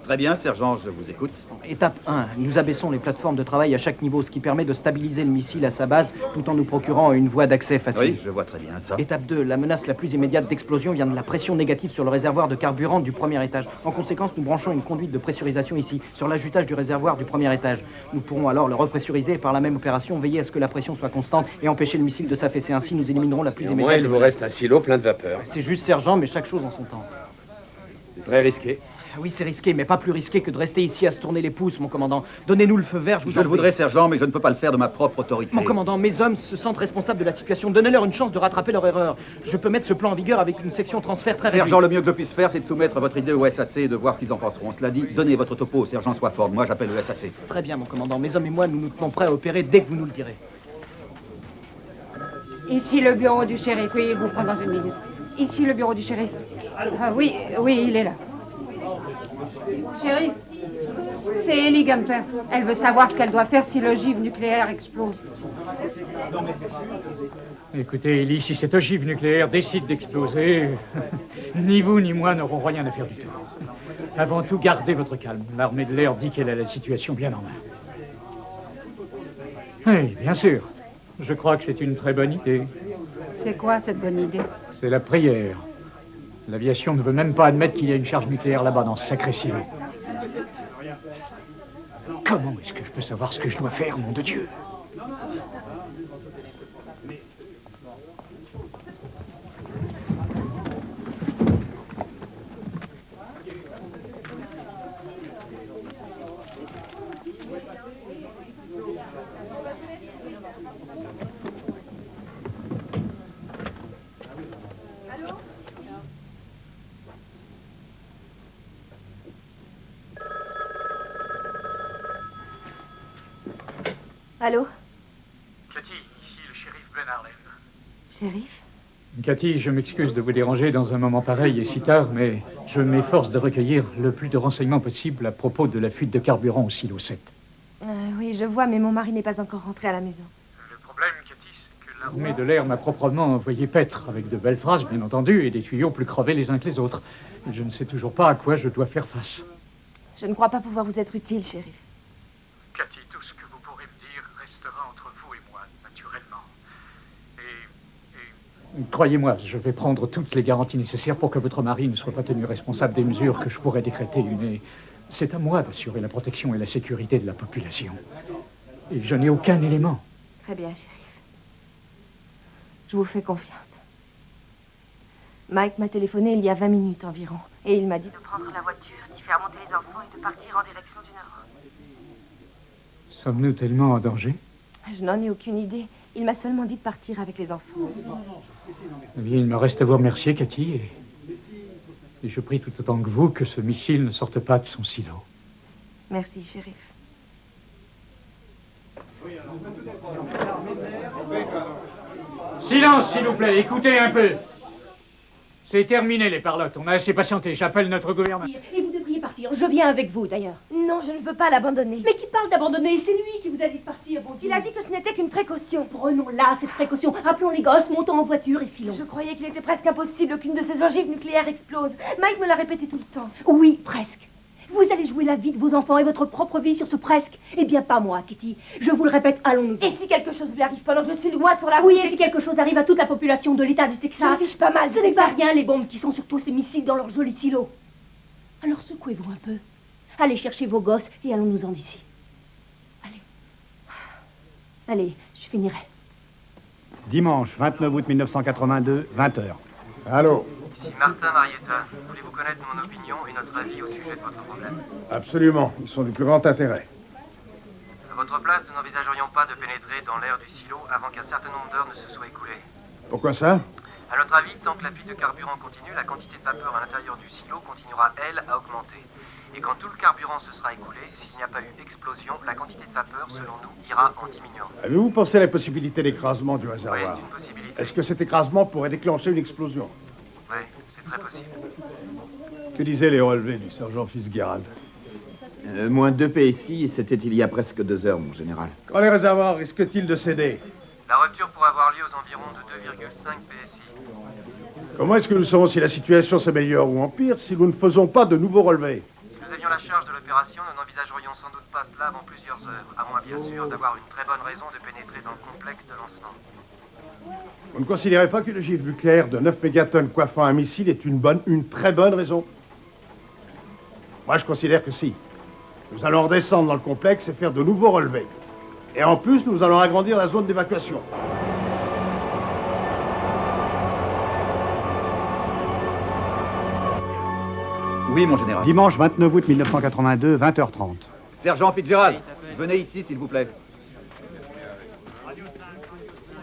Très bien, sergent, je vous écoute. Étape 1. Nous abaissons les plateformes de travail à chaque niveau, ce qui permet de stabiliser le missile à sa base tout en nous procurant une voie d'accès facile. Oui, je vois très bien ça. Étape 2. La menace la plus immédiate d'explosion vient de la pression négative sur le réservoir de carburant du premier étage. En conséquence, nous branchons une conduite de pressurisation ici, sur l'ajoutage du réservoir du premier étage. Nous pourrons alors le repressuriser et par la même opération veiller à ce que la pression soit constante et empêcher le missile de s'affaisser. Ainsi, nous éliminerons la plus Au moins, immédiate... il vous reste un silo plein de vapeur. C'est juste, sergent, mais chaque chose en son temps. C'est très risqué. Oui, c'est risqué, mais pas plus risqué que de rester ici à se tourner les pouces, mon commandant. Donnez-nous le feu vert, je vous en Je le prie. voudrais, sergent, mais je ne peux pas le faire de ma propre autorité. Mon commandant, mes hommes se sentent responsables de la situation. Donnez-leur une chance de rattraper leur erreur. Je peux mettre ce plan en vigueur avec une section transfert très réduite. Sergent, le mieux que je puisse faire, c'est de soumettre votre idée au SAC et de voir ce qu'ils en penseront. Cela dit, donnez votre topo au sergent Swafford. Moi, j'appelle le SAC. Très bien, mon commandant. Mes hommes et moi, nous nous tenons prêts à opérer dès que vous nous le direz. Ici le bureau du shérif. Oui, il vous prend dans une minute. Ici le bureau du shérif. Ah, oui, il est là. Shérif, c'est Ellie Gumpert. Elle veut savoir ce qu'elle doit faire si l'ogive nucléaire explose. Écoutez, Ellie, si cette ogive nucléaire décide d'exploser, ni vous ni moi n'aurons rien à faire du tout. Avant tout, gardez votre calme. L'armée de l'air dit qu'elle a la situation bien en main. Oui, bien sûr. Je crois que c'est une très bonne idée. C'est quoi cette bonne idée? C'est la prière. L'aviation ne veut même pas admettre qu'il y a une charge nucléaire là-bas dans ce sacré silo. Comment est-ce que je peux savoir ce que je dois faire, nom de Dieu? Allô? Cathy, ici le shérif Ben Harlem. Shérif? Cathy, je m'excuse de vous déranger dans un moment pareil et si tard, mais je m'efforce de recueillir le plus de renseignements possible à propos de la fuite de carburant au silo 7. Oui, je vois, mais mon mari n'est pas encore rentré à la maison. Le problème, Cathy, c'est que l'armée de l'air m'a proprement envoyé paître, avec de belles phrases, bien entendu, et des tuyaux plus crevés les uns que les autres. Je ne sais toujours pas à quoi je dois faire face. Je ne crois pas pouvoir vous être utile, shérif. Cathy, tout ce que vous pourrez me dire restera entre vous et moi, naturellement. Croyez-moi, je vais prendre toutes les garanties nécessaires pour que votre mari ne soit pas tenu responsable des mesures que je pourrais décréter. Mais c'est à moi d'assurer la protection et la sécurité de la population. Et je n'ai aucun élément. Très bien, shérif. Je vous fais confiance. Mike m'a téléphoné il y a 20 minutes environ. Et il m'a dit de prendre la voiture, d'y faire monter les enfants et de partir en direction du nord. Sommes-nous tellement en danger? Je n'en ai aucune idée. Il m'a seulement dit de partir avec les enfants. Eh bien, il me reste à vous remercier, Cathy. Et je prie tout autant que vous que ce missile ne sorte pas de son silo. Merci, shérif. Silence, s'il vous plaît. Écoutez un peu. C'est terminé, les parlottes. On a assez patienté. J'appelle notre gouvernement. Et vous devriez partir. Je viens avec vous, d'ailleurs. Non, je ne veux pas l'abandonner. Mais qui parle d'abandonner? C'est lui qui vous a dit de partir, bon Dieu. Il a dit que ce n'était qu'une précaution. Prenons-la, cette précaution. Appelons les gosses, montons en voiture et filons. Je croyais qu'il était presque impossible qu'une de ces ogives nucléaires explose. Mike me l'a répété tout le temps. Oui, presque. Vous allez jouer la vie de vos enfants et votre propre vie sur ce presque. Eh bien, pas moi, Kitty. Je vous le répète, allons-nous. Et si quelque chose lui arrive pendant que je suis loin sur la route? Oui, et si quelque chose arrive à toute la population de l'État du Texas? Je me fiche pas mal. Ce n'est pas rien, les bombes qui sont sur tous ces missiles dans leur joli silo. Alors secouez-vous un peu. Allez chercher vos gosses et allons-nous-en d'ici. Allez. Allez, je finirai. Dimanche 29 août 1982, 20h. Allô? Ici Martin Marietta. Voulez-vous connaître mon opinion et notre avis au sujet de votre problème? Absolument, ils sont du plus grand intérêt. À votre place, nous n'envisagerions pas de pénétrer dans l'air du silo avant qu'un certain nombre d'heures ne se soient écoulées. Pourquoi ça? À notre avis, tant que la fuite de carburant continue, la quantité de vapeur à l'intérieur du silo continuera, elle, à augmenter. Et quand tout le carburant se sera écoulé, s'il n'y a pas eu explosion, la quantité de vapeur, selon nous, ira en diminuant. Avez-vous pensé à la possibilité d'écrasement du réservoir? Oui, c'est une possibilité. Est-ce que cet écrasement pourrait déclencher une explosion? Oui, c'est très possible. Que disaient les relevés du sergent Fitzgerald? Moins 2 PSI, et c'était il y a presque 2 heures, mon général. Quand les réservoirs risquent-ils de céder? La rupture pourrait avoir lieu aux environs de 2,5 PSI. Comment est-ce que nous saurons si la situation s'améliore ou empire si nous ne faisons pas de nouveaux relevés? Si nous avions la charge de l'opération, nous n'envisagerions sans doute pas cela avant plusieurs heures, à moins bien sûr d'avoir une très bonne raison de pénétrer dans le complexe de lancement. Vous ne considérez pas qu'une ogive nucléaire de 9 mégatonnes coiffant un missile est une très bonne raison? Moi, je considère que si. Nous allons redescendre dans le complexe et faire de nouveaux relevés. Et en plus, nous allons agrandir la zone d'évacuation. Oui, mon général. Dimanche 29 août 1982, 20h30. Sergent Fitzgerald, venez ici, s'il vous plaît.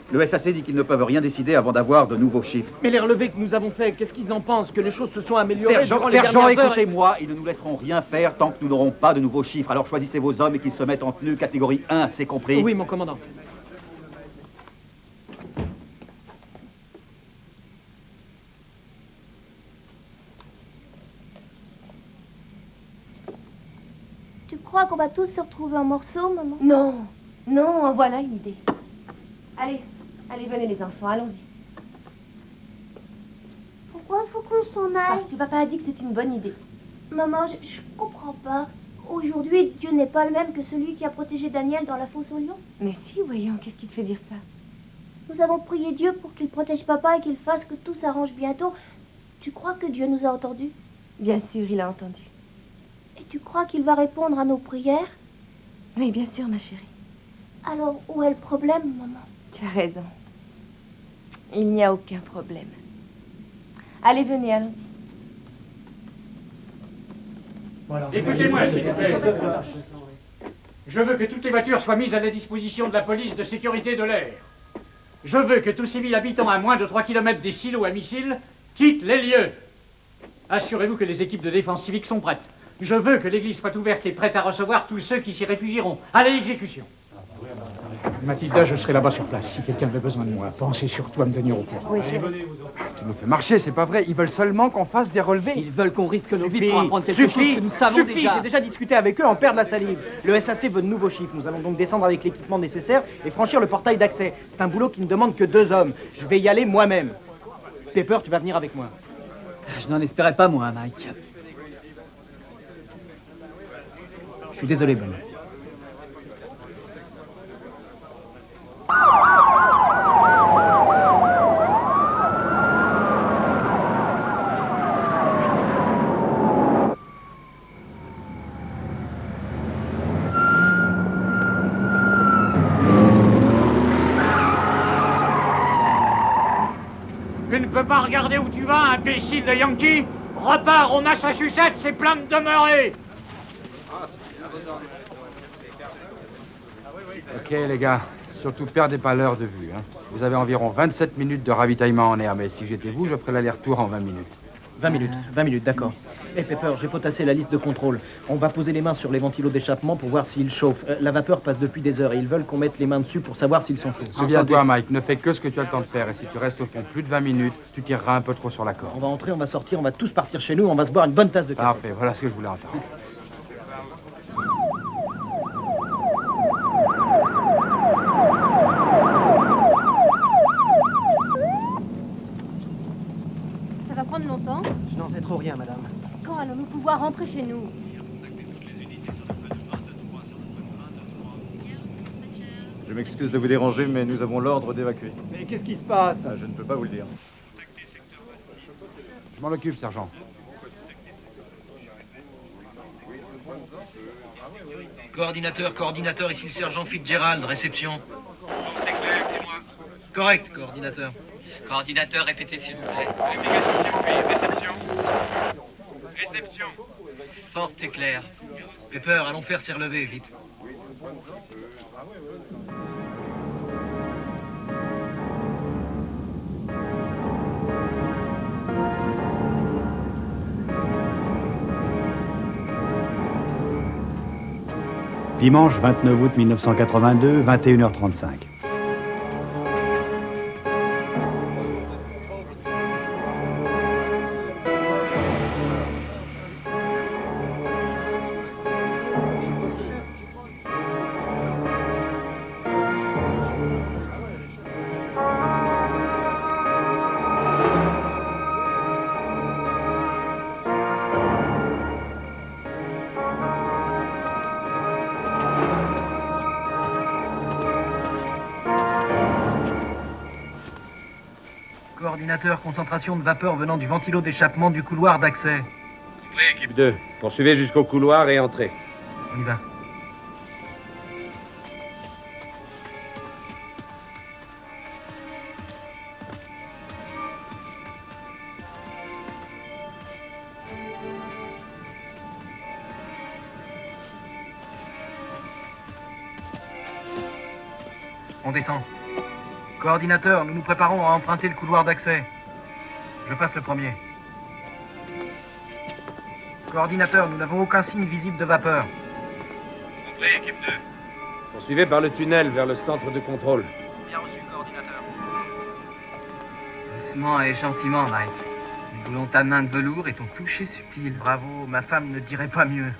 Le SAC dit qu'ils ne peuvent rien décider avant d'avoir de nouveaux chiffres. Mais les relevés que nous avons faits, qu'est-ce qu'ils en pensent? Que les choses se sont améliorées durant les Sergent, dernières heures? écoutez-moi, ils ne nous laisseront rien faire tant que nous n'aurons pas de nouveaux chiffres. Alors choisissez vos hommes et qu'ils se mettent en tenue catégorie 1, c'est compris? Oui, mon commandant. Tu crois qu'on va tous se retrouver en morceaux, maman? Non, non, en voilà une idée. Allez, allez, venez les enfants, allons-y. Pourquoi il faut qu'on s'en aille? Parce que papa a dit que c'est une bonne idée. Maman, je comprends pas. Aujourd'hui, Dieu n'est pas le même que celui qui a protégé Daniel dans la fosse au lion. Mais si, voyons, qu'est-ce qui te fait dire ça? Nous avons prié Dieu pour qu'il protège papa et qu'il fasse que tout s'arrange bientôt. Tu crois que Dieu nous a entendus? Bien sûr, il a entendu. Et tu crois qu'il va répondre à nos prières? Oui, bien sûr, ma chérie. Alors, où est le problème, maman? Tu as raison. Il n'y a aucun problème. Allez, venez, allons-y. Écoutez-moi, s'il vous plaît. Je veux que toutes les voitures soient mises à la disposition de la police de sécurité de l'air. Je veux que tout civil habitant à moins de 3 km des silos à missiles quitte les lieux. Assurez-vous que les équipes de défense civique sont prêtes. Je veux que l'église soit ouverte et prête à recevoir tous ceux qui s'y réfugieront. Allez, exécution. Mathilda, je serai là-bas sur place. Si quelqu'un avait besoin de moi, pensez surtout à me tenir au courant. Oui, chérie. Tu nous fais marcher, c'est pas vrai. Ils veulent seulement qu'on fasse des relevés. Ils veulent qu'on risque nos vies Suffit, pour apprendre quelque chose que nous savons déjà. J'ai déjà discuté avec eux, on perd de la salive. Le SAC veut de nouveaux chiffres. Nous allons donc descendre avec l'équipement nécessaire et franchir le portail d'accès. C'est un boulot qui ne demande que 2 hommes. Je vais y aller moi-même. Pepper, tu vas venir avec moi. Je n'en espérais pas, moi, Mike. Je suis désolé, Ben. Tu ne peux pas regarder où tu vas, imbécile de Yankee. Repars au Massachusetts, c'est plein de demeurés. Ok, les gars. Surtout, perdez pas l'heure de vue. Hein. Vous avez environ 27 minutes de ravitaillement en air, mais si j'étais vous, je ferais l'aller-retour en 20 minutes. 20 minutes, d'accord. Hé, Pepper, j'ai potassé la liste de contrôle. On va poser les mains sur les ventilos d'échappement pour voir s'ils chauffent. La vapeur passe depuis des heures et ils veulent qu'on mette les mains dessus pour savoir s'ils sont chauds. Souviens-toi, Mike, ne fais que ce que tu as le temps de faire. Et si tu restes au fond plus de 20 minutes, tu tireras un peu trop sur la corde. On va entrer, on va sortir, on va tous partir chez nous, on va se boire une bonne tasse de café. Parfait, voilà ce que je voulais entendre. Ça va prendre longtemps? Je n'en sais trop rien, madame. Quand allons-nous pouvoir rentrer chez nous? Je m'excuse de vous déranger, mais nous avons l'ordre d'évacuer. Mais qu'est-ce qui se passe? Je ne peux pas vous le dire. Je m'en occupe, sergent. Coordinateur, ici le sergent Fitzgerald, réception. Correct, coordinateur. Coordinateur, répétez s'il vous plaît. Vérification s'il vous plaît. Réception. Réception. Forte et claire. Pepper, allons faire ses relevés, vite. Dimanche 29 août 1982, 21h35. Coordinateur, concentration de vapeur venant du ventilo d'échappement du couloir d'accès. Oui, équipe 2. Poursuivez jusqu'au couloir et entrez. On y va. On descend. Coordinateur, nous nous préparons à emprunter le couloir d'accès. Je passe le premier. Coordinateur, nous n'avons aucun signe visible de vapeur. Compris, équipe 2. Poursuivez par le tunnel vers le centre de contrôle. Bien reçu, coordinateur. Doucement et gentiment, Mike. Nous voulons ta main de velours et ton toucher subtil. Bravo, ma femme ne dirait pas mieux.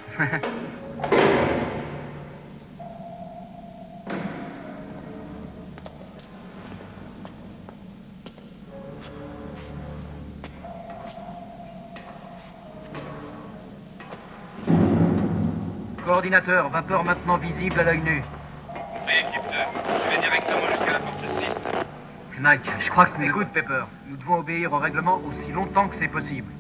Coordinateur, vapeur maintenant visible à l'œil nu. Oui, équipe 2. Je vais directement jusqu'à la porte 6. Mike, je crois que... Écoute, Pepper, nous devons obéir au règlement aussi longtemps que c'est possible.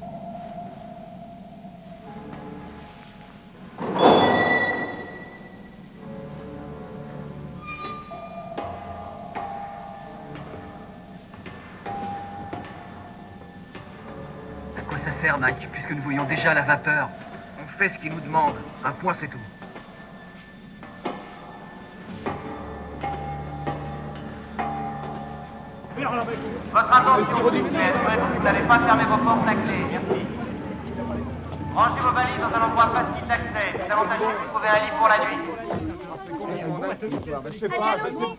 À quoi ça sert, Mike, puisque nous voyons déjà la vapeur? On fait ce qu'il nous demande. Un point, c'est tout. Votre attention, s'il vous plaît. Assurez-vous que vous n'allez pas fermer vos portes à clé. Merci. Rangez vos valises dans un endroit facile d'accès. C'est avantageux de trouver un lit pour la nuit. faites ce soir? Je sais pas, je sais pas.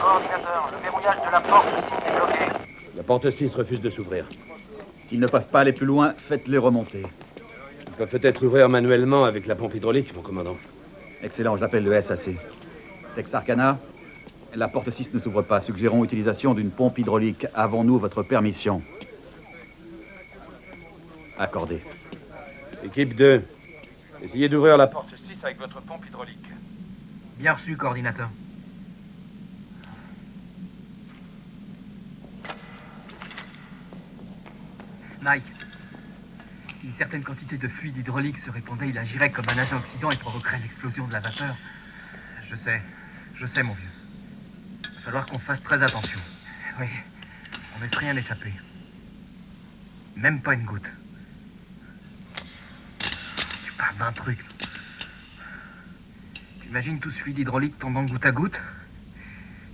Coordinateur, le verrouillage de la porte 6 est bloqué. La porte 6 refuse de s'ouvrir. S'ils ne peuvent pas aller plus loin, faites-les remonter. Ils peuvent peut-être l'ouvrir manuellement avec la pompe hydraulique, mon commandant. Excellent, j'appelle le SAC. Texarkana, la porte 6 ne s'ouvre pas. Suggérons utilisation d'une pompe hydraulique. Avons-nous votre permission? Accordé. Équipe 2, essayez d'ouvrir la porte 6 avec votre pompe hydraulique. Bien reçu, coordinateur. Mike, si une certaine quantité de fluide hydraulique se répandait, il agirait comme un agent oxydant et provoquerait l'explosion de la vapeur. Je sais, mon vieux. Il va falloir qu'on fasse très attention. Oui, on ne laisse rien échapper. Même pas une goutte. Tu parles d'un truc. Tu imagines tout ce fluide hydraulique tombant goutte à goutte?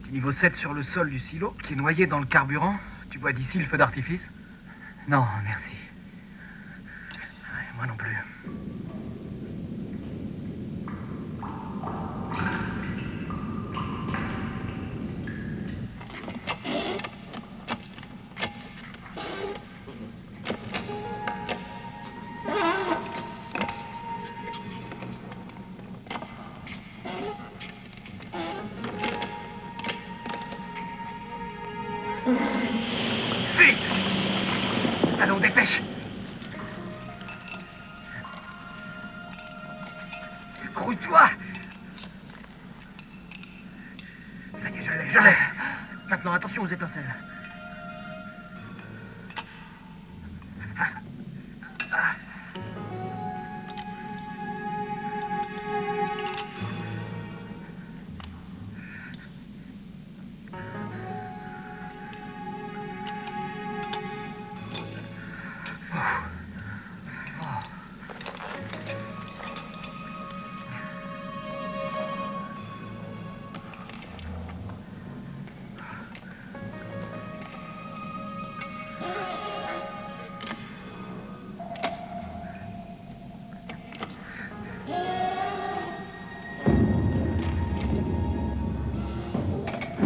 Du niveau 7 sur le sol du silo, qui est noyé dans le carburant. Tu vois d'ici le feu d'artifice? Non, merci. Ouais, moi non plus. Allons, dépêche! Grouille-toi! Ça y est, je l'ai. Maintenant, attention aux étincelles.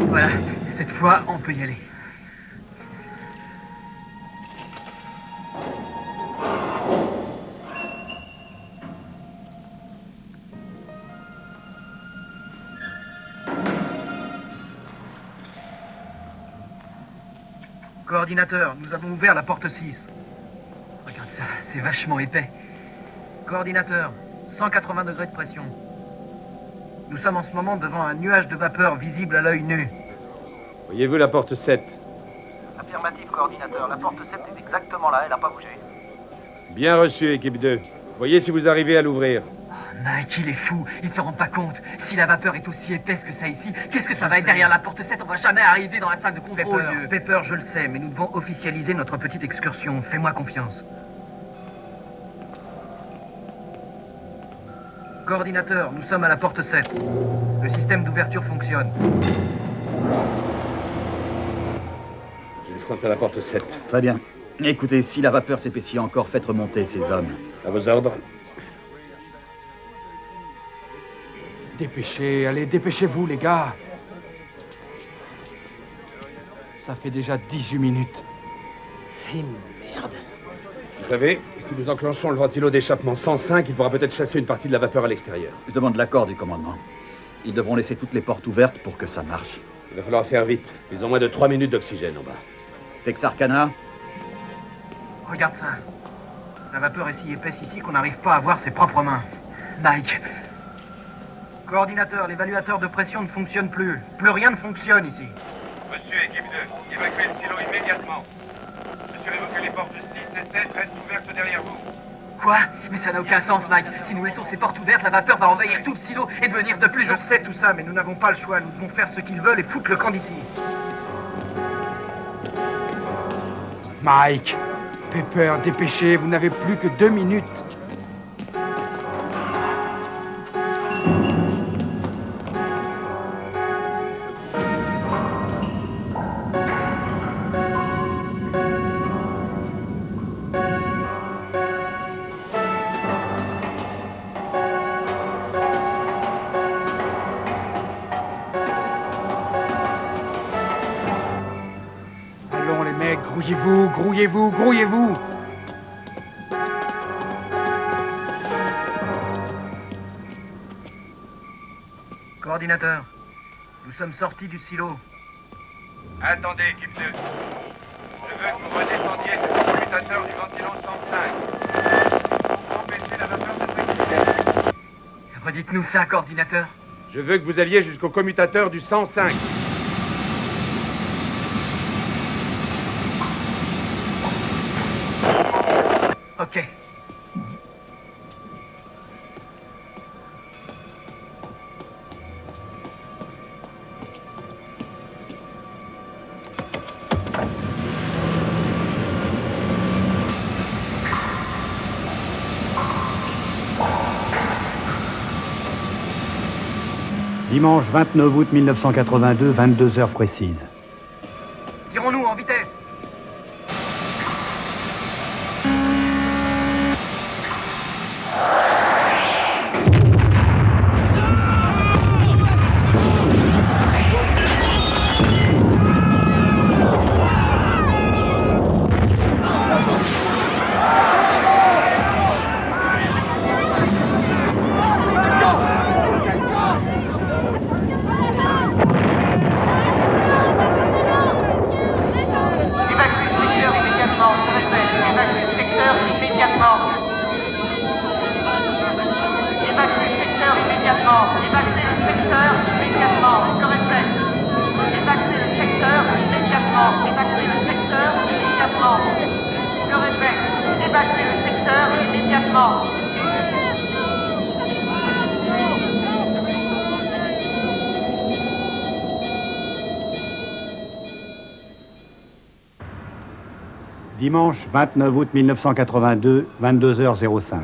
Voilà, cette fois, on peut y aller. Coordinateur, nous avons ouvert la porte 6. Regarde ça, c'est vachement épais. Coordinateur, 180 degrés de pression. Nous sommes en ce moment devant un nuage de vapeur visible à l'œil nu. Voyez-vous la porte 7? Affirmatif, coordinateur. La porte 7 est exactement là, elle n'a pas bougé. Bien reçu, équipe 2. Voyez si vous arrivez à l'ouvrir. Mike, il est fou. Il se rend pas compte. Si la vapeur est aussi épaisse que ça ici, qu'est-ce que ça va être derrière la porte 7? On va jamais arriver dans la salle de contrôle. Pepper, je le sais, mais nous devons officialiser notre petite excursion. Fais-moi confiance. Coordinateur, nous sommes à la porte 7. Le système d'ouverture fonctionne. Je descends à la porte 7. Très bien. Écoutez, si la vapeur s'épaissit encore, faites remonter ces hommes. À vos ordres. Dépêchez, allez, dépêchez-vous, les gars. Ça fait déjà 18 minutes. Et merde. Vous savez, Si nous enclenchons le ventilo d'échappement 105, il pourra peut-être chasser une partie de la vapeur à l'extérieur. Je demande l'accord du commandement. Ils devront laisser toutes les portes ouvertes pour que ça marche. Il va falloir faire vite. Ils ont moins de 3 minutes d'oxygène en bas. Texarkana, Regarde ça. La vapeur est si épaisse ici qu'on n'arrive pas à voir ses propres mains. Mike. Coordinateur, l'évaluateur de pression ne fonctionne plus. Plus rien ne fonctionne ici. Monsieur, équipe 2, évacuez le silo immédiatement. Assurez-vous que les portes 6 et 7 restent ouvertes derrière vous. Quoi? Mais ça n'a aucun sens, Mike. Si nous laissons ces portes ouvertes, la vapeur va envahir tout le silo et devenir de plus en plus... Je sais tout ça, mais nous n'avons pas le choix. Nous devons faire ce qu'ils veulent et foutre le camp d'ici. Mike, Pepper, dépêchez, vous n'avez plus que 2 minutes. Allons les mecs, grouillez-vous, grouillez-vous, grouillez-vous. Coordinateur, nous sommes sortis du silo. Attendez, équipe 2. Je veux que vous redescendiez sur le commutateur du ventilo 105. Empêchez la vapeur de s'exciter. Redites-nous ça, coordinateur. Je veux que vous alliez jusqu'au commutateur du 105. Ok. Dimanche 29 août 1982, 22 heures précises. Tirons-nous en vitesse. Dimanche 29 août 1982, 22h05.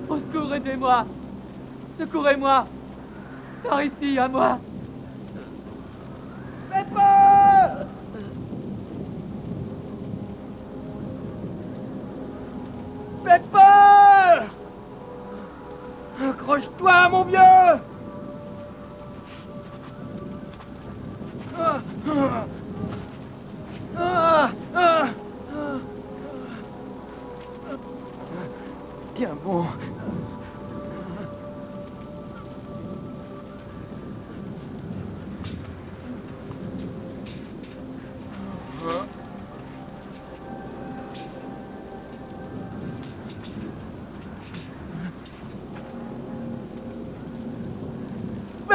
Au secours, aidez-moi! Secourez-moi! Par ici, à moi! Pepper! Pepper! Accroche-toi, mon vieux! Tiens bon.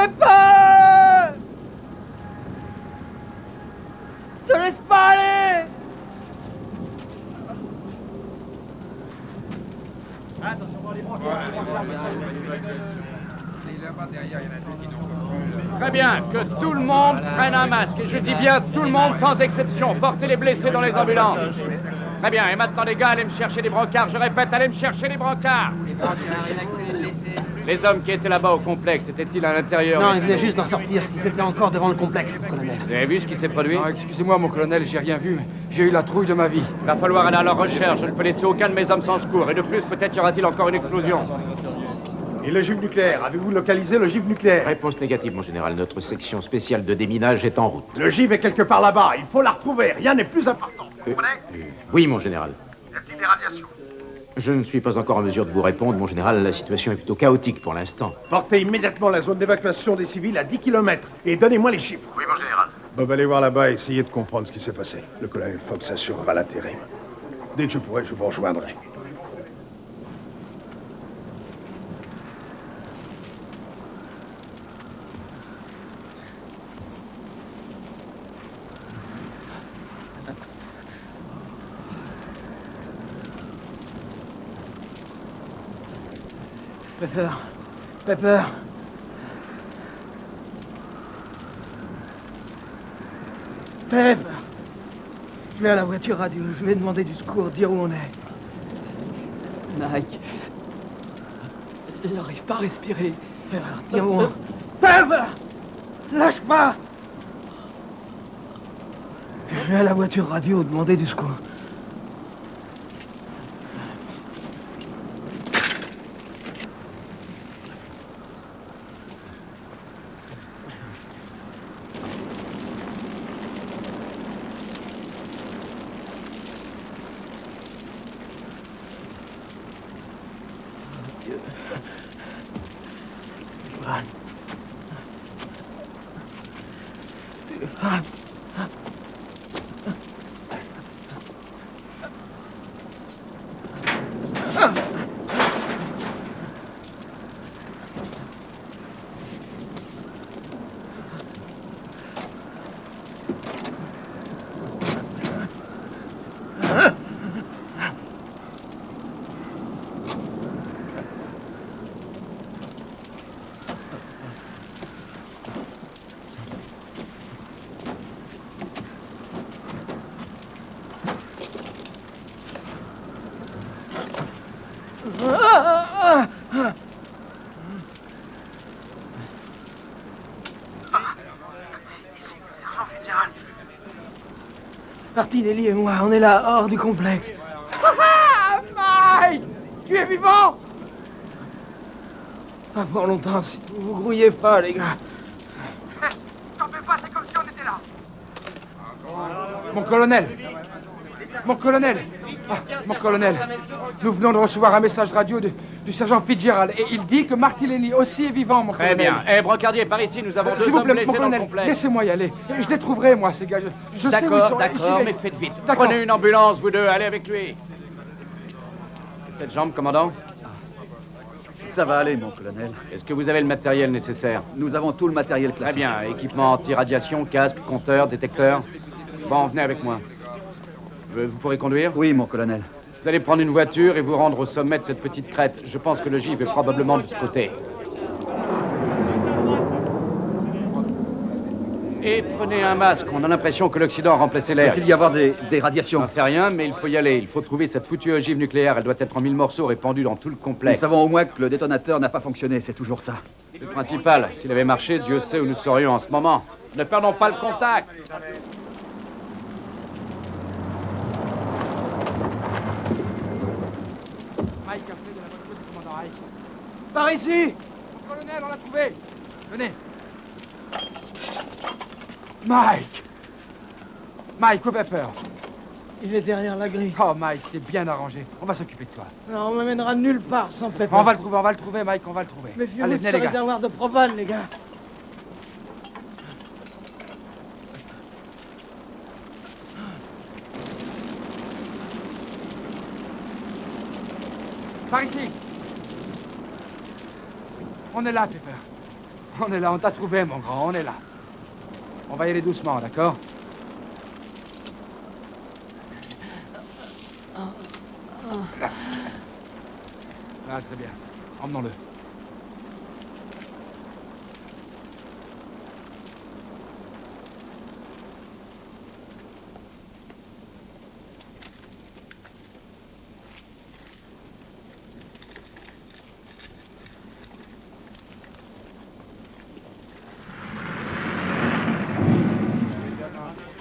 Pepper! Te laisse pas aller! Très bien, que tout le monde prenne un masque. Et je dis bien tout le monde sans exception. Portez les blessés dans les ambulances. Très bien, et maintenant les gars, allez me chercher des brancards. Je répète, allez me chercher des brancards. Les hommes qui étaient là-bas au complexe, étaient-ils à l'intérieur? Non, ils venaient juste d'en sortir. Ils étaient encore devant le complexe, mon colonel. Vous avez vu ce qui s'est produit? Non, excusez-moi, mon colonel, j'ai rien vu, mais j'ai eu la trouille de ma vie. Il va falloir aller à leur recherche. Je ne peux laisser aucun de mes hommes sans secours. Et de plus, peut-être y aura-t-il encore une explosion. Et l'ogive nucléaire? Avez-vous localisé l'ogive nucléaire? Réponse négative, mon général. Notre section spéciale de déminage est en route. L'ogive est quelque part là-bas. Il faut la retrouver. Rien n'est plus important. Oui, mon général. Y a-t-il des radiations? Je ne suis pas encore en mesure de vous répondre, mon général. La situation est plutôt chaotique pour l'instant. Portez immédiatement la zone d'évacuation des civils à 10 km et donnez-moi les chiffres. Oui, mon général. Bob, allez voir là-bas et essayez de comprendre ce qui s'est passé. Le colonel Fox assurera l'intérim. Dès que je pourrai, je vous rejoindrai. Pepper. Pepper. Pepper. Je vais à la voiture radio. Je vais demander du secours, dire où on est. Mike. Il n'arrive pas à respirer. Pepper, tiens-moi. Pepper! Lâche pas! Je vais à la voiture radio demander du secours. Martinelli et moi, on est là, hors du complexe. Mike! Tu es vivant? Pas pour longtemps, si vous grouillez pas, les gars. T'en fais pas, c'est comme si on était là. Mon colonel! Mon colonel! Ah, mon colonel! Nous venons de recevoir un message radio du sergent Fitzgerald et il dit que Martinelli aussi est vivant, mon colonel. Très bien. Eh, Brocardier, par ici, nous avons deux S'il vous hommes plaît, blessés mon dans le colonel, complexe. laissez-moi y aller. Je les trouverai, moi, ces gars. Je sais où ils sont. D'accord, J'irai. mais faites vite. D'accord. Prenez une ambulance, vous deux, allez avec lui. Cette jambe, commandant? Ça va aller, mon colonel. Est-ce que vous avez le matériel nécessaire? Nous avons tout le matériel classique. Très bien. Équipement anti-radiation, casque, compteur, détecteur. Bon, venez avec moi. Vous pourrez conduire? Oui, mon colonel. Vous allez prendre une voiture et vous rendre au sommet de cette petite crête. Je pense que le gîte est probablement de ce côté. Et prenez un masque. On a l'impression que l'Occident a remplacé l'air. Peut-il y avoir des radiations? J'en sais rien, mais il faut y aller. Il faut trouver cette foutue ogive nucléaire. Elle doit être en 1000 morceaux répandus dans tout le complexe. Nous savons au moins que le détonateur n'a pas fonctionné. C'est toujours ça. C'est le principal. S'il avait marché, Dieu sait où nous serions en ce moment. Ne perdons pas le contact. Mike a pris de la voiture du commandant Hikes. Par ici! Mon colonel, on l'a trouvé! Venez! Mike! Mike, où Pepper? Il est derrière la grille. Oh, Mike, t'es bien arrangé. On va s'occuper de toi. Non, on m'amènera nulle part sans Pepper. On va le trouver, Mike, on va le trouver. Méfiez-vous Allez, de venez, ce les gars. réservoir de propane, les gars. Par ici! On est là, Pepper. On est là, on t'a trouvé, mon grand, on est là. On va y aller doucement, d'accord? Ah, très bien. Emmenons-le.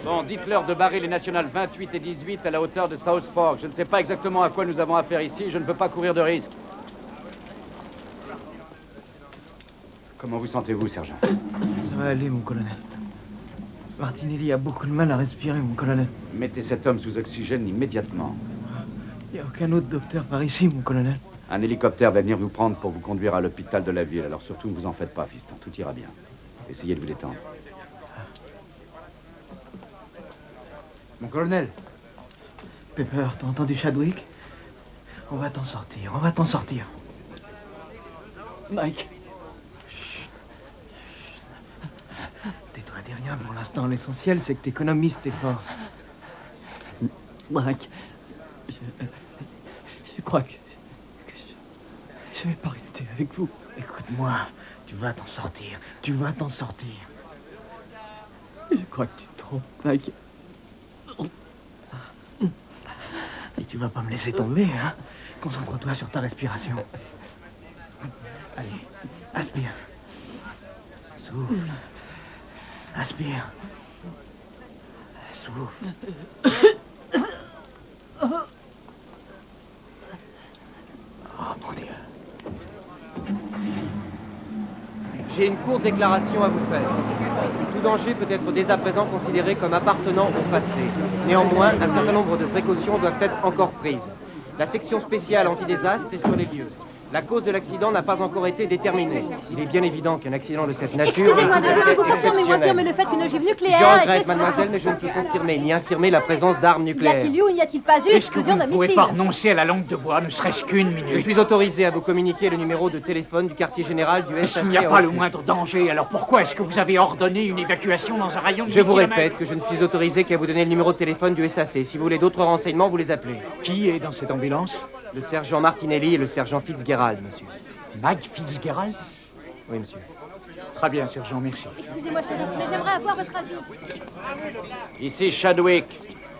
Bon, dites-leur de barrer les nationales 28 et 18 à la hauteur de South Fork. Je ne sais pas exactement à quoi nous avons affaire ici. Je ne veux pas courir de risque. Comment vous sentez-vous, sergent? Ça va aller, mon colonel. Martinelli a beaucoup de mal à respirer, mon colonel. Mettez cet homme sous oxygène immédiatement. Il n'y a aucun autre docteur par ici, mon colonel. Un hélicoptère va venir vous prendre pour vous conduire à l'hôpital de la ville. Alors surtout, ne vous en faites pas, fiston. Tout ira bien. Essayez de vous détendre. Mon colonel. Pepper, t'as entendu Chadwick? On va t'en sortir, on va t'en sortir. Mike. Chut. Tais-toi, dis rien pour l'instant. L'essentiel, c'est que t'économises tes forces. Mike. Je crois que je vais pas rester avec vous. Écoute-moi, tu vas t'en sortir. Tu vas t'en sortir. Je crois que tu te trompes, Mike. Et tu vas pas me laisser tomber, hein? Concentre-toi sur ta respiration. Allez, aspire. Souffle. Aspire. Souffle. Oh, mon Dieu. J'ai une courte déclaration à vous faire. Tout danger peut être dès à présent considéré comme appartenant au passé. Néanmoins, un certain nombre de précautions doivent être encore prises. La section spéciale antidésastre est sur les lieux. La cause de l'accident n'a pas encore été déterminée. Il est bien évident qu'un accident de cette nature Excusez-moi, est pouvez-vous confirmer exceptionnel. le fait qu'une ogive Je nucléaire regrette, mademoiselle, mais je ne peux confirmer ni infirmer la présence d'armes Y nucléaires. a-t-il eu ou n'y a-t-il pas eu Est-ce que vous explosion ne d'un pouvez missile? pas renoncer à la langue de bois, ne serait-ce qu'une minute? Je suis autorisé à vous communiquer le numéro de téléphone du quartier général du SAC. Il n'y a pas le moindre danger, alors pourquoi est-ce que vous avez ordonné une évacuation dans un rayon de Je 10 vous kilomètres? répète que je ne suis autorisé qu'à vous donner le numéro de téléphone du SAC. Si vous voulez d'autres renseignements, vous les appelez. Qui est dans cette ambulance? Le sergent Martinelli et le sergent Fitzgerald, monsieur. Mike Fitzgerald? Oui, monsieur. Très bien, sergent, merci. Excusez-moi, shérif, mais j'aimerais avoir votre avis. Ici Chadwick.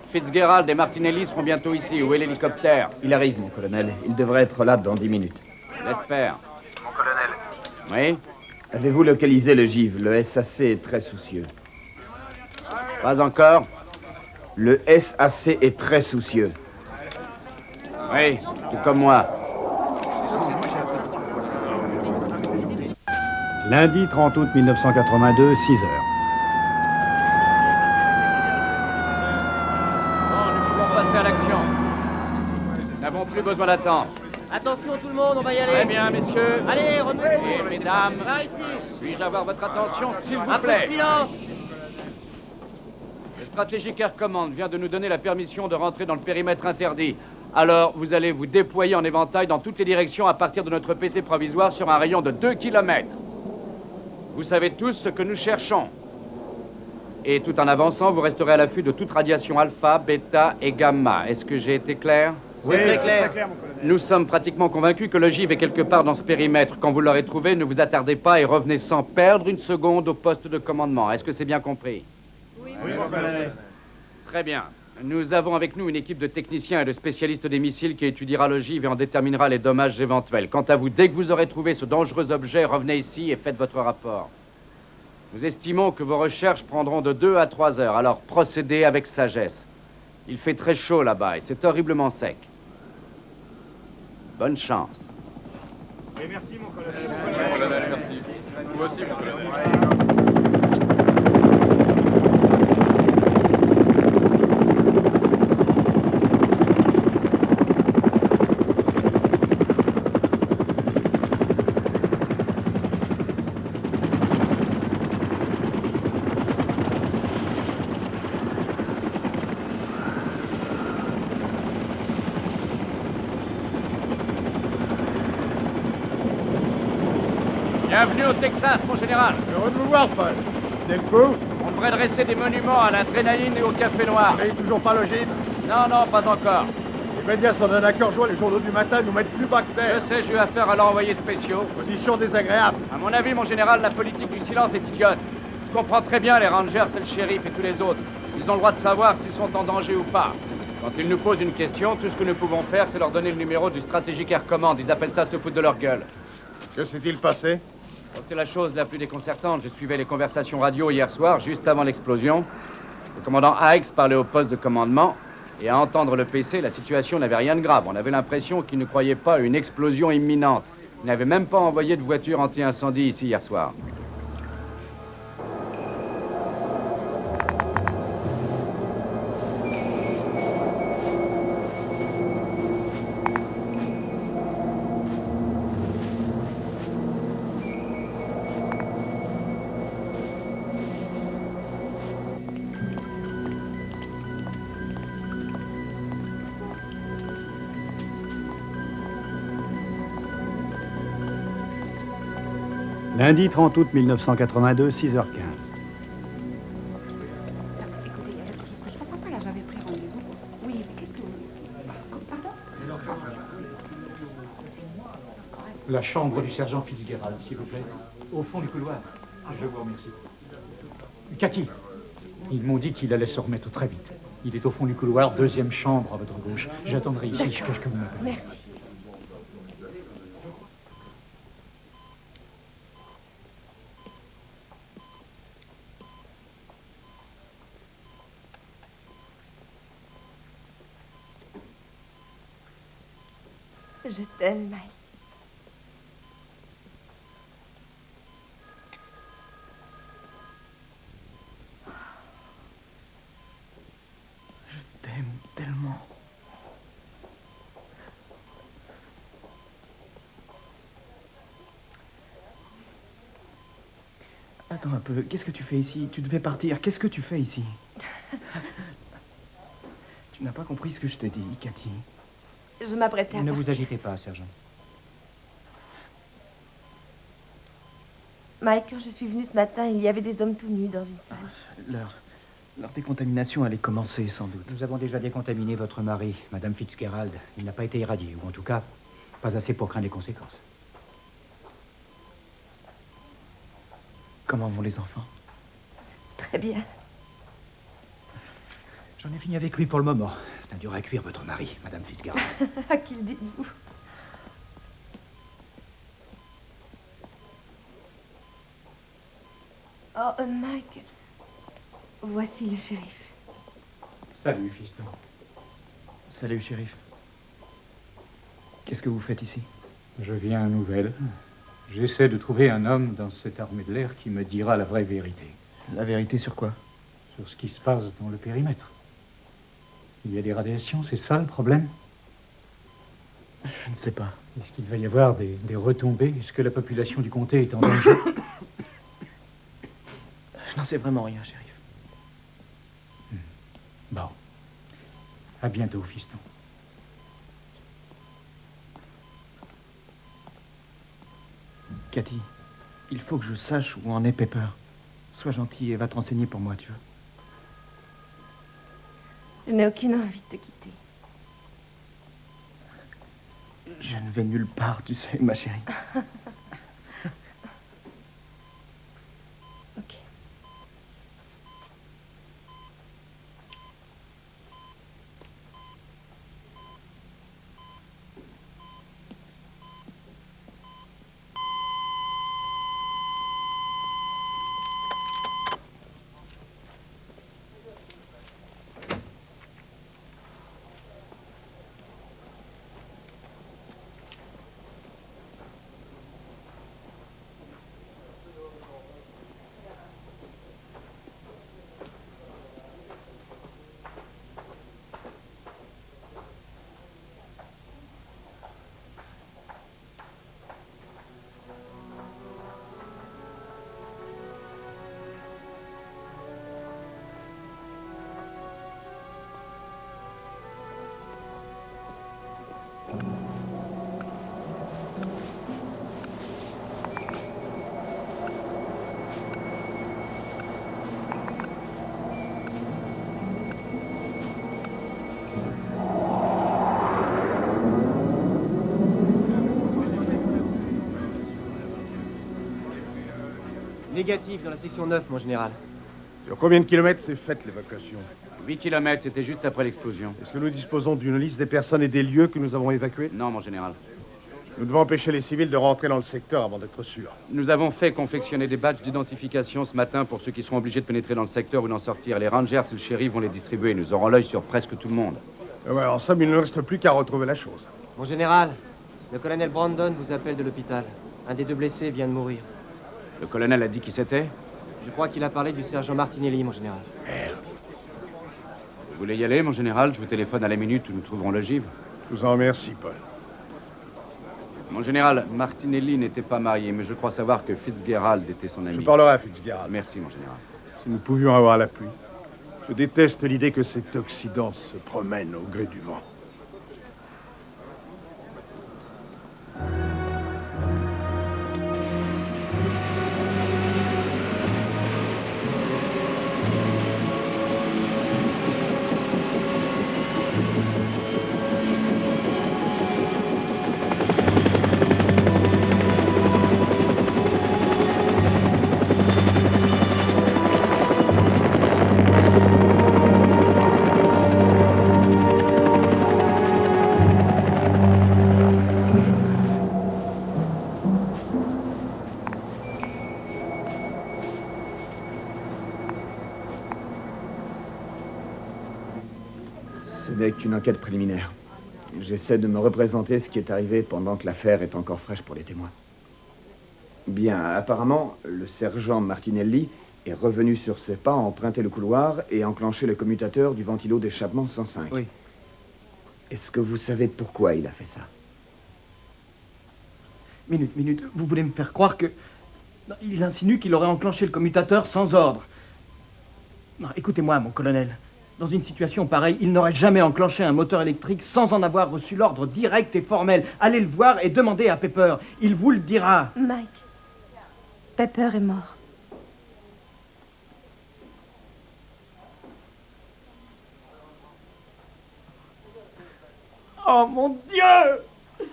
Fitzgerald et Martinelli seront bientôt ici. Où est l'hélicoptère? Il arrive, mon colonel. Il devrait être là dans 10 minutes. J'espère. Mon colonel. Oui? Avez-vous localisé le GIV? Le SAC est très soucieux. Pas encore? Le SAC est très soucieux. Oui, tout comme moi. Lundi 30 août 1982, 6 heures. Bon, nous pouvons passer à l'action. Nous n'avons plus besoin d'attendre. Attention tout le monde, on va y aller. Très bien, messieurs. Allez, remuez-vous. Et mesdames, Par ici. puis-je avoir votre attention, s'il vous Un peu plaît? de silence. Le Strategic Air Command vient de nous donner la permission de rentrer dans le périmètre interdit. Alors, vous allez vous déployer en éventail dans toutes les directions à partir de notre PC provisoire sur un rayon de 2 km. Vous savez tous ce que nous cherchons. Et tout en avançant, vous resterez à l'affût de toute radiation alpha, bêta et gamma. Est-ce que j'ai été clair? C'est très clair. Nous sommes pratiquement convaincus que le GIV est quelque part dans ce périmètre. Quand vous l'aurez trouvé, ne vous attardez pas et revenez sans perdre une seconde au poste de commandement. Est-ce que c'est bien compris? Oui, Très bien. Nous avons avec nous une équipe de techniciens et de spécialistes des missiles qui étudiera le GIV et en déterminera les dommages éventuels. Quant à vous, dès que vous aurez trouvé ce dangereux objet, revenez ici et faites votre rapport. Nous estimons que vos recherches prendront de 2 à 3 heures, alors procédez avec sagesse. Il fait très chaud là-bas et c'est horriblement sec. Bonne chance. Oui, merci, mon colonel. Mon colonel, merci. Vous aussi, mon colonel. Bienvenue au Texas, mon général. Heureux de vous voir, Paul. Dès le coup? On devrait dresser des monuments à l'adrénaline et au café noir. Mais toujours pas le gym? Non, non, pas encore. Les médias sont d'un accord joie, les journaux du matin nous mettent plus bas que terre. Je sais, j'ai eu affaire à l'envoyé spéciaux. Position désagréable. À mon avis, mon général, la politique du silence est idiote. Je comprends très bien les rangers et le shérif et tous les autres. Ils ont le droit de savoir s'ils sont en danger ou pas. Quand ils nous posent une question, tout ce que nous pouvons faire, c'est leur donner le numéro du Strategic Air Command. Ils appellent ça se foutre de leur gueule. Que s'est-il passé? C'était la chose la plus déconcertante. Je suivais les conversations radio hier soir, juste avant l'explosion. Le commandant Hikes parlait au poste de commandement. Et à entendre le PC, la situation n'avait rien de grave. On avait l'impression qu'il ne croyait pas à une explosion imminente. Il n'avait même pas envoyé de voiture anti-incendie ici hier soir. Lundi 30 août 1982, 6h15. Écoutez, il y a quelque chose que je comprends pas là, j'avais pris rendez-vous. Oui, mais qu'est-ce que vous... Pardon? La chambre du sergent Fitzgerald, s'il vous plaît. Au fond du couloir. Je vous remercie. Cathy, ils m'ont dit qu'il allait se remettre très vite. Il est au fond du couloir, deuxième chambre à votre gauche. J'attendrai ici jusqu'à ce que vous m'appelez. Merci. Je t'aime, Mike. Je t'aime tellement. Attends un peu, qu'est-ce que tu fais ici? Tu devais partir, qu'est-ce que tu fais ici? Tu n'as pas compris ce que je t'ai dit, Cathy. Je m'apprêtais à Ne vous partir. agitez pas, sergent. Mike, quand je suis venue ce matin, il y avait des hommes tout nus dans une salle. Leur décontamination allait commencer, sans doute. Nous avons déjà décontaminé votre mari, Madame Fitzgerald. Il n'a pas été irradié, ou en tout cas, pas assez pour craindre les conséquences. Comment vont les enfants? Très bien. J'en ai fini avec lui pour le moment. C'est un dur à cuire, votre mari, Madame Fitzgerald. À qui le dites-vous? Oh, Mike. Voici le shérif. Salut, fiston. Salut, shérif. Qu'est-ce que vous faites ici? Je viens à nouvelle. J'essaie de trouver un homme dans cette armée de l'air qui me dira la vraie vérité. La vérité sur quoi? Sur ce qui se passe dans le périmètre. Il y a des radiations, c'est ça le problème? Je ne sais pas. Est-ce qu'il va y avoir des retombées? Est-ce que la population du comté est en danger? Je n'en sais vraiment rien, shérif. Bon. À bientôt, fiston. Cathy, il faut que je sache où en est Pepper. Sois gentil et va te renseigner pour moi, tu veux. Je n'ai aucune envie de te quitter. Je ne vais nulle part, tu sais, ma chérie. Ok. Négatif dans la section 9, mon général. Sur combien de kilomètres s'est faite l'évacuation? 8 km, c'était juste après l'explosion. Est-ce que nous disposons d'une liste des personnes et des lieux que nous avons évacués? Non, mon général. Nous devons empêcher les civils de rentrer dans le secteur avant d'être sûrs. Nous avons fait confectionner des badges d'identification ce matin pour ceux qui seront obligés de pénétrer dans le secteur ou d'en sortir. Les rangers et le shérif vont les distribuer. Nous aurons l'œil sur presque tout le monde. Ouais, en somme, il ne reste plus qu'à retrouver la chose. Mon général, le colonel Brandon vous appelle de l'hôpital. Un des deux blessés vient de mourir. Le colonel a dit qui c'était? Je crois qu'il a parlé du sergent Martinelli, mon général. Merde. Vous voulez y aller, mon général? Je vous téléphone à la minute où nous trouverons le givre. Je vous en remercie, Paul. Mon général, Martinelli n'était pas marié, mais je crois savoir que Fitzgerald était son ami. Je parlerai à Fitzgerald. Merci, mon général. Si nous pouvions avoir l'appui. Je déteste l'idée que cet Occident se promène au gré du vent. Ce n'est qu'une enquête préliminaire. J'essaie de me représenter ce qui est arrivé pendant que l'affaire est encore fraîche pour les témoins. Bien, apparemment, le sergent Martinelli est revenu sur ses pas, emprunté le couloir et enclenché le commutateur du ventilo d'échappement 105. Oui. Est-ce que vous savez pourquoi il a fait ça? Minute. Vous voulez me faire croire que... Non, il insinue qu'il aurait enclenché le commutateur sans ordre. Non, écoutez-moi, mon colonel. Dans une situation pareille, il n'aurait jamais enclenché un moteur électrique sans en avoir reçu l'ordre direct et formel. Allez le voir et demandez à Pepper. Il vous le dira. Mike, Pepper est mort. Oh mon Dieu!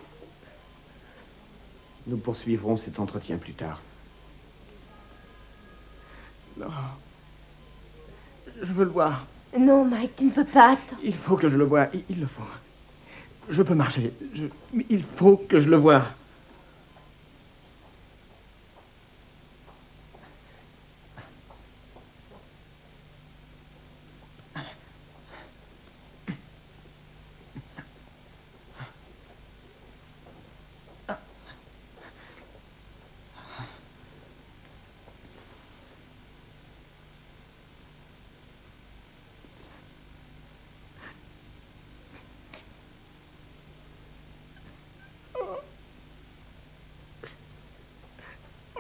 Nous poursuivrons cet entretien plus tard. Non. Je veux le voir. Non, Mike, tu ne peux pas attendre. Il faut que je le voie. Il le faut. Je peux marcher. Mais il faut que je le voie.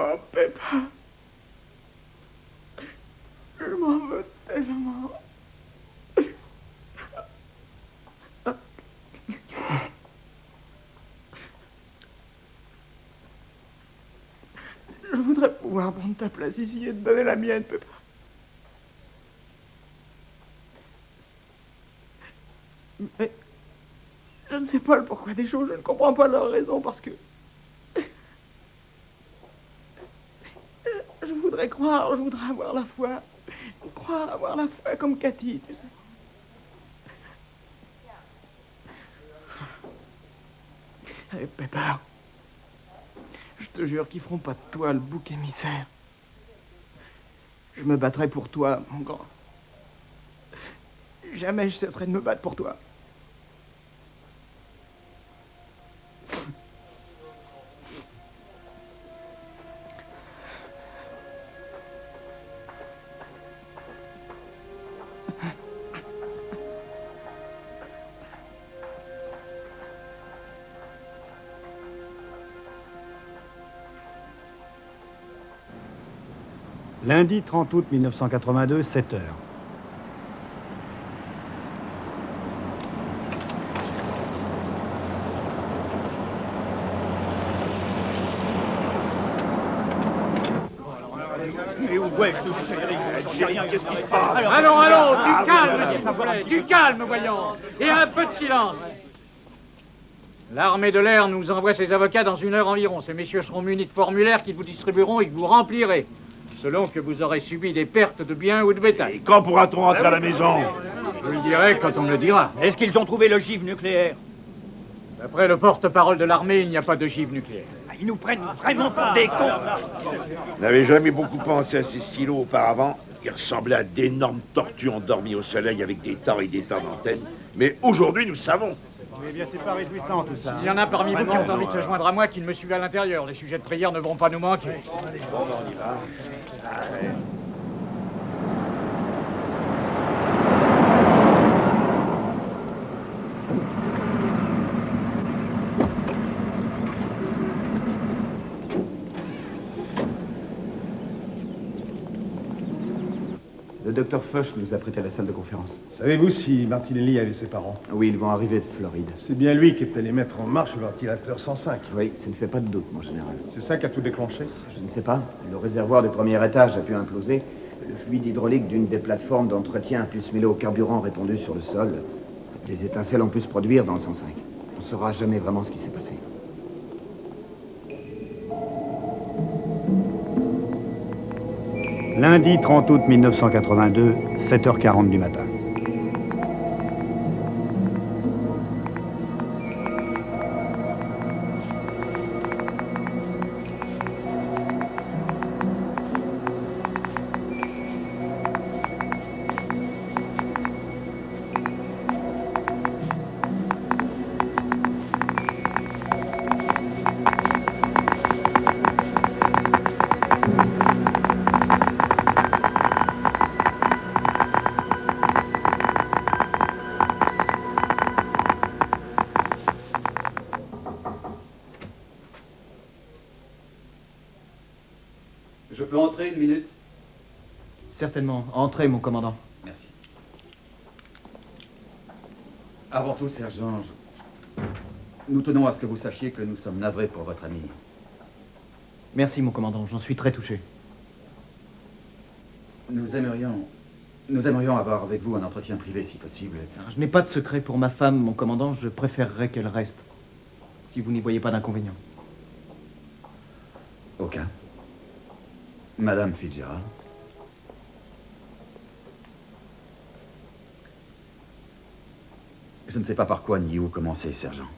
Oh, Peppa. Je m'en veux tellement. Je voudrais pouvoir prendre ta place ici et te donner la mienne, Peppa. Mais je ne sais pas le pourquoi des choses, je ne comprends pas leur raison parce que... Je voudrais croire, je voudrais avoir la foi. Croire, avoir la foi comme Cathy, tu sais. Allez, Pepper. Je te jure qu'ils feront pas de toi le bouc émissaire. Je me battrai pour toi, mon grand. Jamais je cesserai de me battre pour toi. Lundi 30 août 1982, 7 heures. Mais où est ce chéri algérien? Qu'est-ce qui se passe? Allons, du calme, s'il vous plaît, du calme, voyons, et un peu de silence. L'armée de l'air nous envoie ses avocats dans 1 heure environ. Ces messieurs seront munis de formulaires qu'ils vous distribueront et que vous remplirez. selon que vous aurez subi des pertes de biens ou de bétail. Et quand pourra-t-on rentrer à la maison? Je le dirai quand on me le dira. Est-ce qu'ils ont trouvé l'ogive nucléaire? D'après le porte-parole de l'armée, il n'y a pas d'ogive nucléaire. Ils nous prennent vraiment pour des cons. On n'avait jamais beaucoup pensé à ces silos auparavant. Ils ressemblaient à d'énormes tortues endormies au soleil avec des tas et des tas d'antennes. Mais aujourd'hui, nous savons. Eh bien, c'est pas réjouissant tout ça. Il y en a parmi vous qui ont envie de se joindre à moi qui ne me suivent à l'intérieur. Les sujets de prière ne vont pas nous manquer. Bon, on y va. Le docteur Fush nous a prêté la salle de conférence. Savez-vous si Martinelli avait ses parents? Oui, ils vont arriver de Floride. C'est bien lui qui peut les mettre en marche le ventilateur 105. Oui, ça ne fait pas de doute, mon général. C'est ça qui a tout déclenché? Je ne sais pas. Le réservoir du premier étage a pu imploser. Le fluide hydraulique d'une des plateformes d'entretien a pu se mêler au carburant répandu sur le sol. Des étincelles ont pu se produire dans le 105. On ne saura jamais vraiment ce qui s'est passé. Lundi 30 août 1982, 7h40 du matin. Je peux entrer une minute? Certainement. Entrez, mon commandant. Merci. Avant tout, sergent, nous tenons à ce que vous sachiez que nous sommes navrés pour votre ami. Merci, mon commandant. J'en suis très touché. Nous aimerions avoir avec vous un entretien privé, si possible. Je n'ai pas de secret pour ma femme, mon commandant. Je préférerais qu'elle reste. Si vous n'y voyez pas d'inconvénient. Aucun. Madame Fitzgerald. Je ne sais pas par quoi ni où commencer, sergent.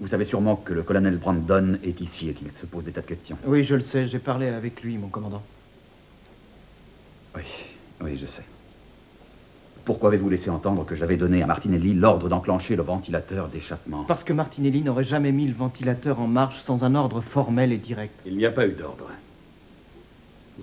Vous savez sûrement que le colonel Brandon est ici et qu'il se pose des tas de questions. Oui, je le sais. J'ai parlé avec lui, mon commandant. Oui, je sais. Pourquoi avez-vous laissé entendre que j'avais donné à Martinelli l'ordre d'enclencher le ventilateur d'échappement? Parce que Martinelli n'aurait jamais mis le ventilateur en marche sans un ordre formel et direct. Il n'y a pas eu d'ordre.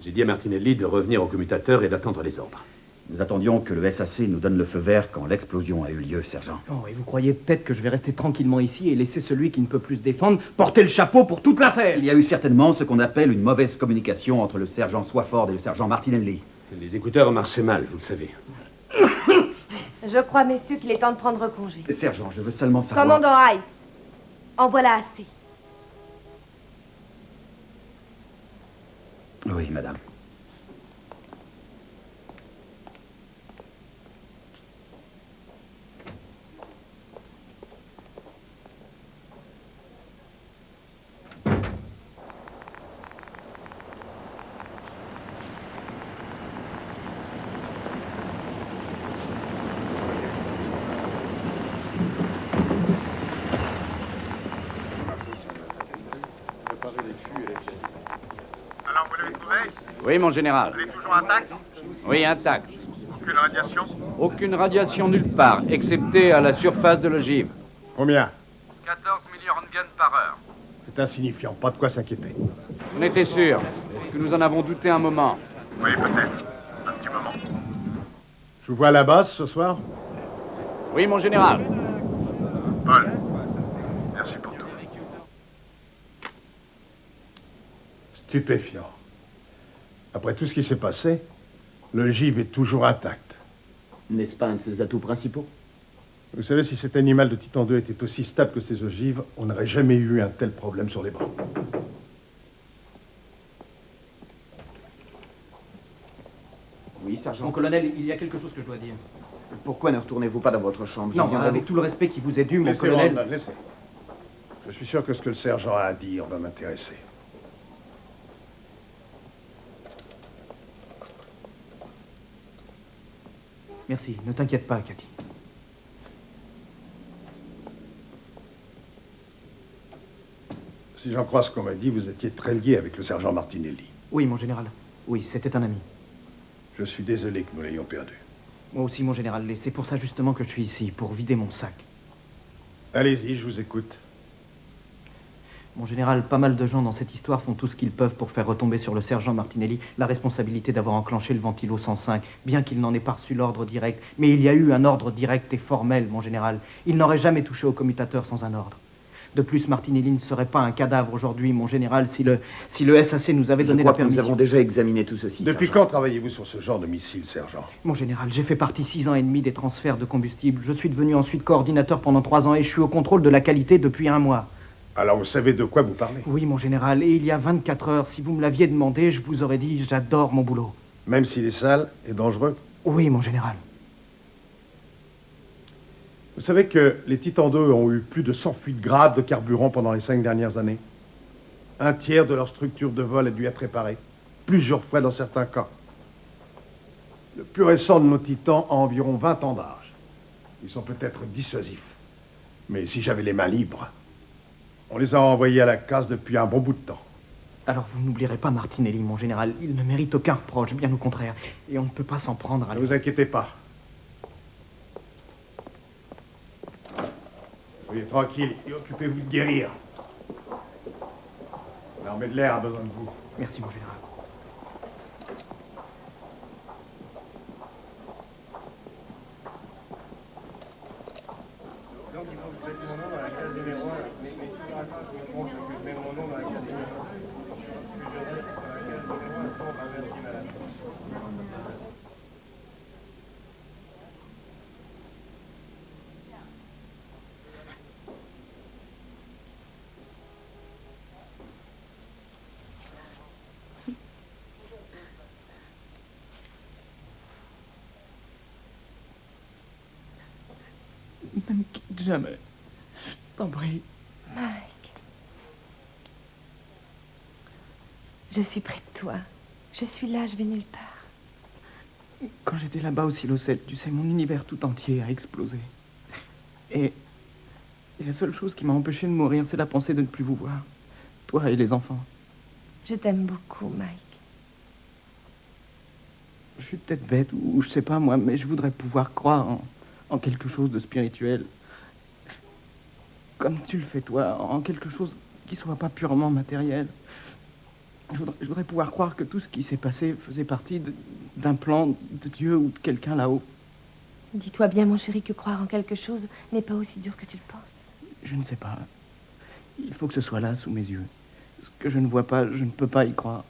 J'ai dit à Martinelli de revenir au commutateur et d'attendre les ordres. Nous attendions que le SAC nous donne le feu vert quand l'explosion a eu lieu, sergent. Oh, et vous croyez peut-être que je vais rester tranquillement ici et laisser celui qui ne peut plus se défendre porter le chapeau pour toute l'affaire? Il y a eu certainement ce qu'on appelle une mauvaise communication entre le sergent Swafford et le sergent Martinelli. Les écouteurs marchaient mal, vous le savez. Je crois, messieurs, qu'il est temps de prendre congé. Sergent, je veux seulement savoir... Commandant Hyde, en voilà assez. Oui, madame. Alors, vous l'avez trouvé? Oui, mon général. Elle est toujours intacte? Oui, intact. Aucune radiation? Aucune radiation nulle part, excepté à la surface de l'ogive. Combien? 14 milliröntgen par heure. C'est insignifiant, pas de quoi s'inquiéter. On était sûr. Est-ce que nous en avons douté un moment? Oui, peut-être. Un petit moment. Je vous vois à la base ce soir? Oui, mon général. Paul, merci pour tout. Stupéfiant. Après tout ce qui s'est passé, l'ogive est toujours intact. N'est-ce pas un de ses atouts principaux? Vous savez, si cet animal de Titan 2 était aussi stable que ses ogives, on n'aurait jamais eu un tel problème sur les bras. Oui, sergent. Mon colonel, il y a quelque chose que je dois dire. Pourquoi ne retournez-vous pas dans votre chambre? Non, avec tout le respect qui vous est dû, mon Laissez colonel. Brandon, laissez. Je suis sûr que ce que le sergent a à dire va m'intéresser. Merci, ne t'inquiète pas, Cathy. Si j'en crois ce qu'on m'a dit, vous étiez très lié avec le sergent Martinelli. Oui, mon général. Oui, c'était un ami. Je suis désolé que nous l'ayons perdu. Moi aussi, mon général, et c'est pour ça justement que je suis ici, pour vider mon sac. Allez-y, je vous écoute. Mon général, pas mal de gens dans cette histoire font tout ce qu'ils peuvent pour faire retomber sur le sergent Martinelli la responsabilité d'avoir enclenché le ventilo 105, bien qu'il n'en ait pas reçu l'ordre direct. Mais il y a eu un ordre direct et formel, mon général. Il n'aurait jamais touché au commutateur sans un ordre. De plus, Martinelli ne serait pas un cadavre aujourd'hui, mon général, si le SAC nous avait donné la permission. Nous avons déjà examiné tout ceci, Depuis sergent. quand travaillez-vous sur ce genre de missile, sergent? Mon général, j'ai fait partie 6 ans et demi des transferts de combustible. Je suis devenu ensuite coordinateur pendant 3 ans et je suis au contrôle de la qualité depuis 1 mois. Alors vous savez de quoi vous parlez? Oui, mon général, et il y a 24 heures, si vous me l'aviez demandé, je vous aurais dit j'adore mon boulot. Même s'il est sale et dangereux? Oui, mon général. Vous savez que les Titans 2 ont eu plus de 100 fuites graves de carburant pendant les 5 dernières années. 1/3 de leur structure de vol a dû être réparée, plusieurs fois dans certains cas. Le plus récent de nos Titans a environ 20 ans d'âge. Ils sont peut-être dissuasifs. Mais si j'avais les mains libres, on les a envoyés à la casse depuis un bon bout de temps. Alors vous n'oublierez pas Martinelli, mon général. Il ne mérite aucun reproche, bien au contraire. Et on ne peut pas s'en prendre à lui. Ne vous inquiétez pas. Soyez tranquille et occupez-vous de guérir. L'armée de l'air a besoin de vous. Merci, mon général. Donc il faut que je mette mon nom dans la case numéro 1. Mais si par hasard je me trompe et que je mets mon nom dans la case numéro 1, que je note sur la case numéro 1, bon, ben merci madame. Ne me quitte jamais. Je t'en prie. Mike. Je suis près de toi. Je suis là, je vais nulle part. Quand j'étais là-bas au silo 7, tu sais, mon univers tout entier a explosé. Et la seule chose qui m'a empêché de mourir, c'est la pensée de ne plus vous voir. Toi et les enfants. Je t'aime beaucoup, Mike. Je suis peut-être bête, ou je sais pas moi, mais je voudrais pouvoir croire en quelque chose de spirituel. Comme tu le fais toi, en quelque chose qui soit pas purement matériel. Je voudrais pouvoir croire que tout ce qui s'est passé faisait partie d'un plan de Dieu ou de quelqu'un là-haut. Dis-toi bien, mon chéri, que croire en quelque chose n'est pas aussi dur que tu le penses. Je ne sais pas. Il faut que ce soit là, sous mes yeux. Ce que je ne vois pas, je ne peux pas y croire.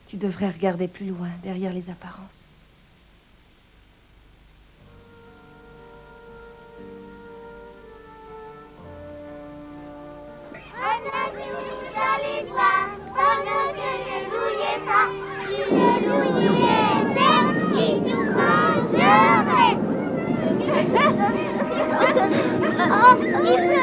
Tu devrais regarder plus loin, derrière les apparences. Oh, il pleut.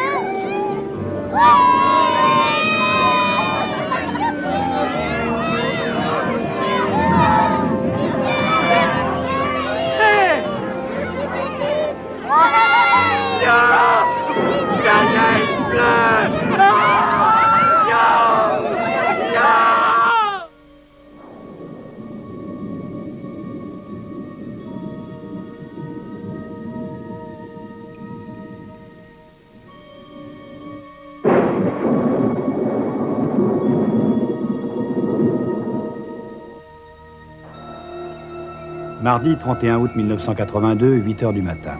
Mardi 31 août 1982, 8 h du matin.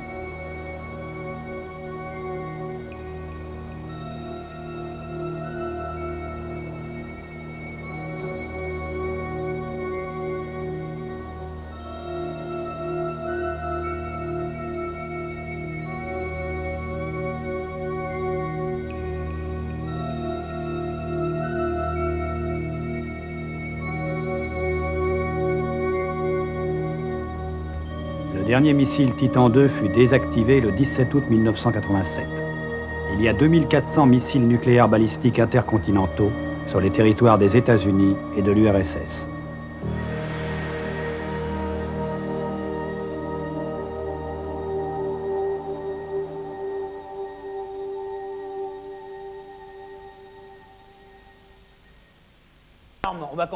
Le dernier missile Titan II fut désactivé le 17 août 1987. Il y a 2400 missiles nucléaires balistiques intercontinentaux sur les territoires des États-Unis et de l'URSS. On va